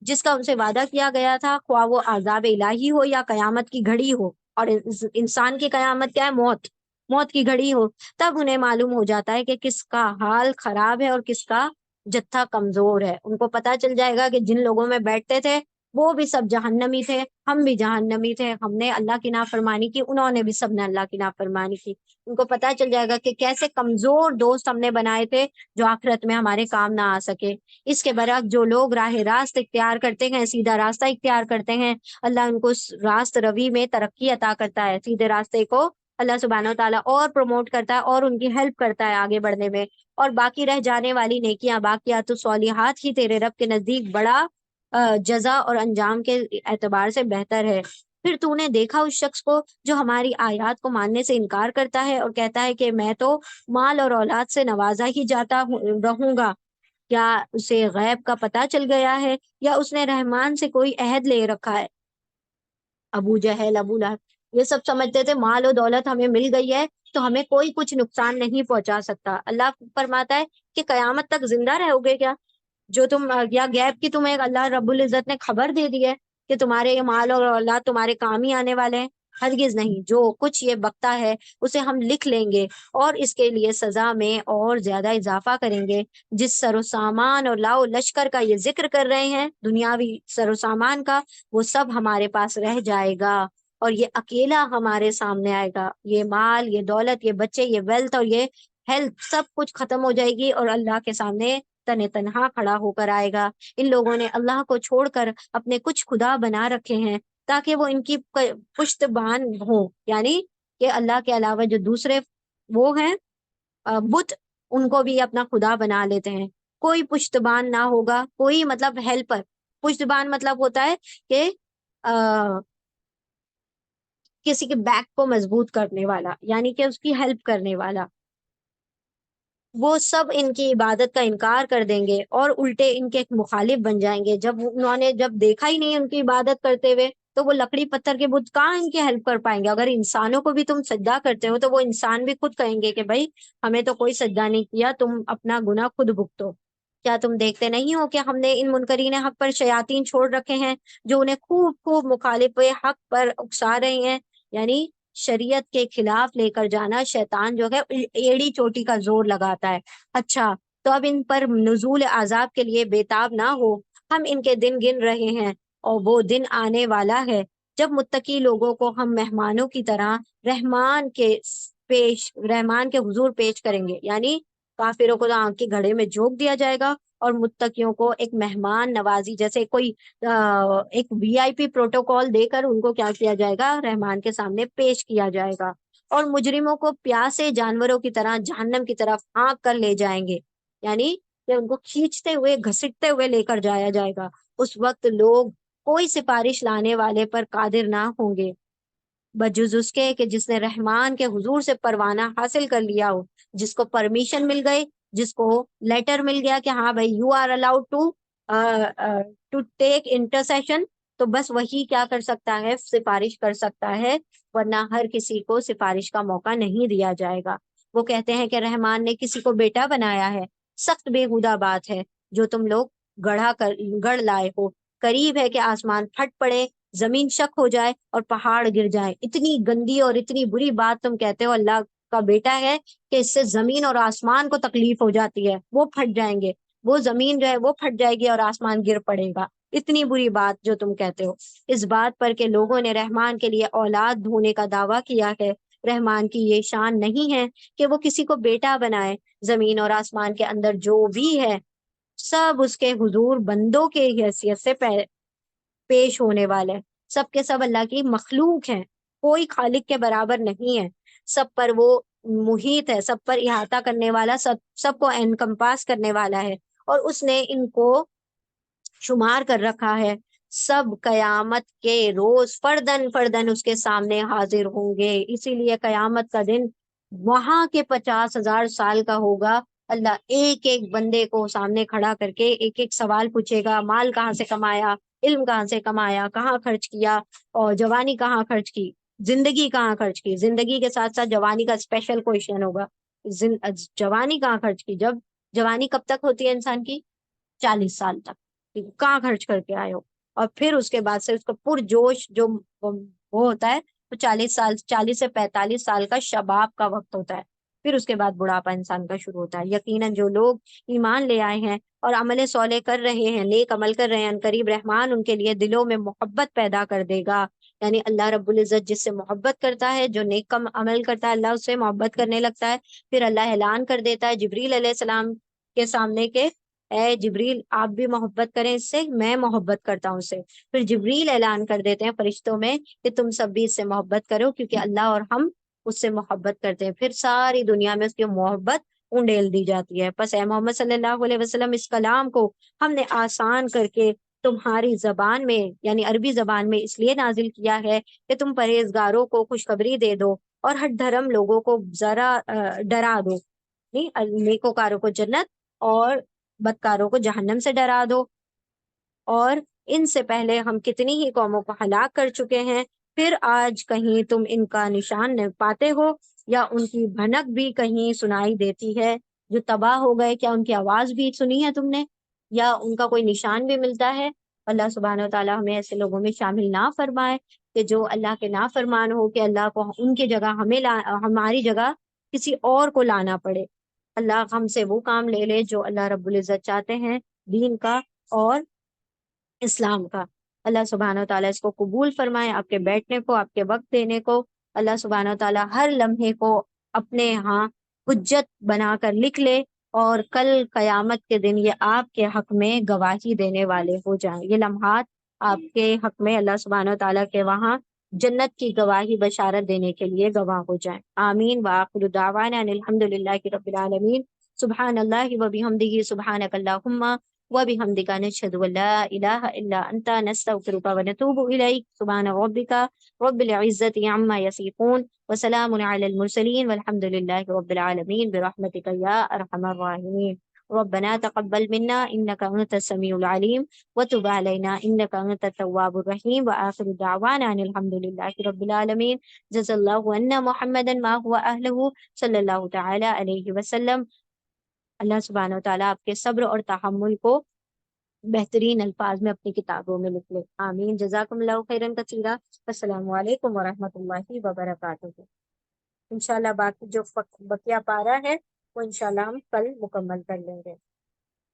جس کا ان سے وعدہ کیا گیا تھا، خواہ وہ عذاب الہی ہو یا قیامت کی گھڑی ہو، اور انسان کی قیامت کیا ہے، موت، موت کی گھڑی ہو، تب انہیں معلوم ہو جاتا ہے کہ کس کا حال خراب ہے اور کس کا جتھا کمزور ہے۔ ان کو پتا چل جائے گا کہ جن لوگوں میں بیٹھتے تھے وہ بھی سب جہنمی تھے، ہم بھی جہنمی تھے، ہم نے اللہ کی نافرمانی کی، انہوں نے بھی سب نے اللہ کی نافرمانی کی۔ ان کو پتا چل جائے گا کہ کیسے کمزور دوست ہم نے بنائے تھے جو آخرت میں ہمارے کام نہ آ سکے۔ اس کے برعکس جو لوگ راہ راست اختیار کرتے ہیں، سیدھا راستہ اختیار کرتے ہیں، اللہ ان کو اس راست روی میں ترقی عطا کرتا ہے، سیدھے راستے کو اللہ سبحانہ و تعالیٰ اور پروموٹ کرتا ہے اور ان کی ہیلپ کرتا ہے آگے بڑھنے میں۔ اور باقی رہ جانے والی نیکیاں، باقیات الصالحات ہی تیرے رب کے نزدیک بڑا جزا اور انجام کے اعتبار سے بہتر ہے۔ پھر تو نے دیکھا اس شخص کو جو ہماری آیات کو ماننے سے انکار کرتا ہے اور کہتا ہے کہ میں تو مال اور اولاد سے نوازا ہی جاتا رہوں گا، کیا اسے غیب کا پتہ چل گیا ہے یا اس نے رحمان سے کوئی عہد لے رکھا ہے؟ ابو جہل، ابو لہب، یہ سب سمجھتے تھے مال و دولت ہمیں مل گئی ہے تو ہمیں کوئی کچھ نقصان نہیں پہنچا سکتا۔ اللہ فرماتا ہے کہ قیامت تک زندہ رہو گے کیا؟ جو تم یا غیب کی تمہیں اللہ رب العزت نے خبر دے دی ہے کہ تمہارے یہ مال اور اولاد تمہارے کام ہی آنے والے ہیں؟ ہرگز نہیں، جو کچھ یہ بکتا ہے اسے ہم لکھ لیں گے اور اس کے لیے سزا میں اور زیادہ اضافہ کریں گے۔ جس سر و سامان اور لاؤ لشکر کا یہ ذکر کر رہے ہیں، دنیاوی سر و سامان کا، وہ سب ہمارے پاس رہ جائے گا اور یہ اکیلا ہمارے سامنے آئے گا۔ یہ مال، یہ دولت، یہ بچے، یہ ویلتھ اور یہ ہیلتھ سب کچھ ختم ہو جائے گی اور اللہ کے سامنے تنہا کھڑا ہو کر آئے گا۔ ان لوگوں نے اللہ کو چھوڑ کر اپنے کچھ خدا بنا رکھے ہیں تاکہ وہ ان کی پشت بان ہو، یعنی کہ اللہ کے علاوہ جو دوسرے وہ ہیں بت، ان کو بھی اپنا خدا بنا لیتے ہیں۔ کوئی پشتبان نہ ہوگا، کوئی مطلب ہیلپر، پشتبان مطلب ہوتا ہے کہ کسی کے بیک کو مضبوط کرنے والا، یعنی کہ اس کی ہیلپ کرنے والا۔ وہ سب ان کی عبادت کا انکار کر دیں گے اور الٹے ان کے ایک مخالف بن جائیں گے۔ جب انہوں نے جب دیکھا ہی نہیں ان کی عبادت کرتے ہوئے تو وہ لکڑی پتھر کے بت کہاں ان کی ہیلپ کر پائیں گے؟ اگر انسانوں کو بھی تم سجدہ کرتے ہو تو وہ انسان بھی خود کہیں گے کہ بھائی ہمیں تو کوئی سجدہ نہیں کیا، تم اپنا گناہ خود بھگتو۔ کیا تم دیکھتے نہیں ہو کہ ہم نے ان منکرین حق پر شیاطین چھوڑ رکھے ہیں جو انہیں خوب خوب مخالف حق پر اکسا رہے ہیں؟ یعنی شریعت کے خلاف لے کر جانا، شیطان جو ہے ایڑی چوٹی کا زور لگاتا ہے۔ اچھا، تو اب ان پر نزول عذاب کے لیے بےتاب نہ ہو، ہم ان کے دن گن رہے ہیں اور وہ دن آنے والا ہے جب متقی لوگوں کو ہم مہمانوں کی طرح رحمان کے حضور پیش کریں گے، یعنی کافروں کو تو آنکھ کے گھڑے میں جھونک دیا جائے گا اور متقیوں کو ایک مہمان نوازی جیسے کوئی ایک وی آئی پی پروٹوکال دے کر ان کو کیا کیا جائے گا، رحمان کے سامنے پیش کیا جائے گا۔ اور مجرموں کو پیاسے جانوروں کی طرح جہنم کی طرف ہانک کر لے جائیں گے، یعنی کہ ان کو کھینچتے ہوئے گھسیٹتے ہوئے لے کر جایا جائے گا۔ اس وقت لوگ کوئی سفارش لانے والے پر قادر نہ ہوں گے بجز اس کے کہ جس نے رحمان کے حضور سے پروانہ حاصل کر لیا ہو، جس کو پرمیشن مل گئی، جس کو لیٹر مل گیا کہ ہاں بھائی you are allowed to take intersession, تو بس وہی کیا کر سکتا ہے، سفارش کر سکتا ہے، ورنہ ہر کسی کو سفارش کا موقع نہیں دیا جائے گا۔ وہ کہتے ہیں کہ رحمان نے کسی کو بیٹا بنایا ہے، سخت بےہودہ بات ہے جو تم لوگ گڑھ لائے ہو۔ قریب ہے کہ آسمان پھٹ پڑے، زمین شک ہو جائے اور پہاڑ گر جائے۔ اتنی گندی اور اتنی بری بات تم کہتے ہو اللہ کا بیٹا ہے کہ اس سے زمین اور آسمان کو تکلیف ہو جاتی ہے، وہ پھٹ جائیں گے، وہ زمین جو ہے وہ پھٹ جائے گی اور آسمان گر پڑے گا۔ اتنی بری بات جو تم کہتے ہو، اس بات پر کہ لوگوں نے رحمان کے لیے اولاد ہونے کا دعویٰ کیا ہے۔ رحمان کی یہ شان نہیں ہے کہ وہ کسی کو بیٹا بنائے۔ زمین اور آسمان کے اندر جو بھی ہے سب اس کے حضور بندوں کے حیثیت سے پیش ہونے والے، سب کے سب اللہ کی مخلوق ہیں، کوئی خالق کے برابر نہیں ہے۔ سب پر وہ محیط ہے، سب پر احاطہ کرنے والا، سب کو انکمپاس کرنے والا ہے، اور اس نے ان کو شمار کر رکھا ہے۔ سب قیامت کے روز فردن فردن اس کے سامنے حاضر ہوں گے، اسی لیے قیامت کا دن وہاں کے 50,000 سال کا ہوگا۔ اللہ ایک ایک بندے کو سامنے کھڑا کر کے ایک ایک سوال پوچھے گا، مال کہاں سے کمایا، علم کہاں سے کمایا، کہاں خرچ کیا، اور جوانی کہاں خرچ کی، زندگی کہاں خرچ کی۔ زندگی کے ساتھ ساتھ جوانی کا اسپیشل کوشچن ہوگا، جوانی کہاں خرچ کی۔ جب جوانی کب تک ہوتی ہے انسان کی؟ 40 سال تک، کہاں خرچ کر کے آئے ہو۔ اور پھر اس کے بعد سے اس کو پرجوش جو وہ ہوتا ہے، تو 40 سال، 40 سے 45 سال کا شباب کا وقت ہوتا ہے، پھر اس کے بعد بڑھاپا انسان کا شروع ہوتا ہے۔ یقیناً جو لوگ ایمان لے آئے ہیں اور عمل صالح کر رہے ہیں، نیک عمل کر رہے ہیں، قریب رحمان ان کے لیے دلوں میں محبت پیدا کر دے گا۔ یعنی اللہ رب العزت جس سے محبت کرتا ہے، جو نیک کم عمل کرتا ہے، اللہ اس سے محبت کرنے لگتا ہے۔ پھر اللہ اعلان کر دیتا ہے جبریل علیہ السلام کے سامنے کہ اے جبریل آپ بھی محبت کریں اس سے، میں محبت کرتا ہوں اس سے۔ پھر جبریل اعلان کر دیتے ہیں فرشتوں میں کہ تم سب بھی اس سے محبت کرو، کیونکہ اللہ اور ہم اس سے محبت کرتے ہیں۔ پھر ساری دنیا میں اس کی محبت انڈیل دی جاتی ہے۔ پس اے محمد صلی اللہ علیہ وسلم، اس کلام کو ہم نے آسان کر کے تمہاری زبان میں یعنی عربی زبان میں اس لیے نازل کیا ہے کہ تم پرہیزگاروں کو خوشخبری دے دو اور ہر دھرم لوگوں کو ذرا ڈرا دو، نیکوکاروں کو جنت اور بدکاروں کو جہنم سے ڈرا دو۔ اور ان سے پہلے ہم کتنی ہی قوموں کو ہلاک کر چکے ہیں، پھر آج کہیں تم ان کا نشان نہیں پاتے ہو، یا ان کی بھنک بھی کہیں سنائی دیتی ہے۔ جو تباہ ہو گئے، کیا ان کی آواز بھی سنی ہے تم نے، یا ان کا کوئی نشان بھی ملتا ہے؟ اللہ سبحانہ و تعالیٰ ہمیں ایسے لوگوں میں شامل نہ فرمائے کہ جو اللہ کے نافرمان ہو، کہ اللہ کو ان کی جگہ ہماری جگہ کسی اور کو لانا پڑے۔ اللہ ہم سے وہ کام لے لے جو اللہ رب العزت چاہتے ہیں، دین کا اور اسلام کا۔ اللہ سبحانہ و تعالیٰ اس کو قبول فرمائے، آپ کے بیٹھنے کو، آپ کے وقت دینے کو۔ اللہ سبحانہ و تعالیٰ ہر لمحے کو اپنے ہاں حجت بنا کر لکھ لے، اور کل قیامت کے دن یہ آپ کے حق میں گواہی دینے والے ہو جائیں۔ یہ لمحات آپ کے حق میں اللہ سبحانہ و تعالیٰ کے وہاں جنت کی گواہی بشارت دینے کے لیے گواہ ہو جائیں۔ آمین وآخر دعوانا ان الحمد للہ رب العالمین۔ سبحان اللہ وبحمدہ، سبحانک اللہم وبحمدک، نشہد ان لا الہ الا انت، نستغفرک ونتوب الیک۔ سبحان ربک رب العزت عما یصفون، وسلام علی المرسلین، والحمد للہ رب العالمین، برحمتک یا ارحم الراحمین۔ ربنا تقبل منا انك انت السميع العليم وتب علينا انك انت التواب الرحيم، واخر دعوانا ان الحمد لله رب العالمين۔ جزا الله عنا محمدا ما هو اهله صلی اللہ تعالی علیہ وسلم۔ اللہ سبحانہ و تعالیٰ آپ کے صبر اور تحمل کو بہترین الفاظ میں اپنی کتابوں میں لکھ لے۔ آمین۔ جزاکم اللہ خیرا کثیرا۔ السلام علیکم ورحمۃ اللہ وبرکاتہ۔ انشاءاللہ باقی جو بقیہ پارہ ہے وہ انشاءاللہ ہم کل مکمل کر لیں گے۔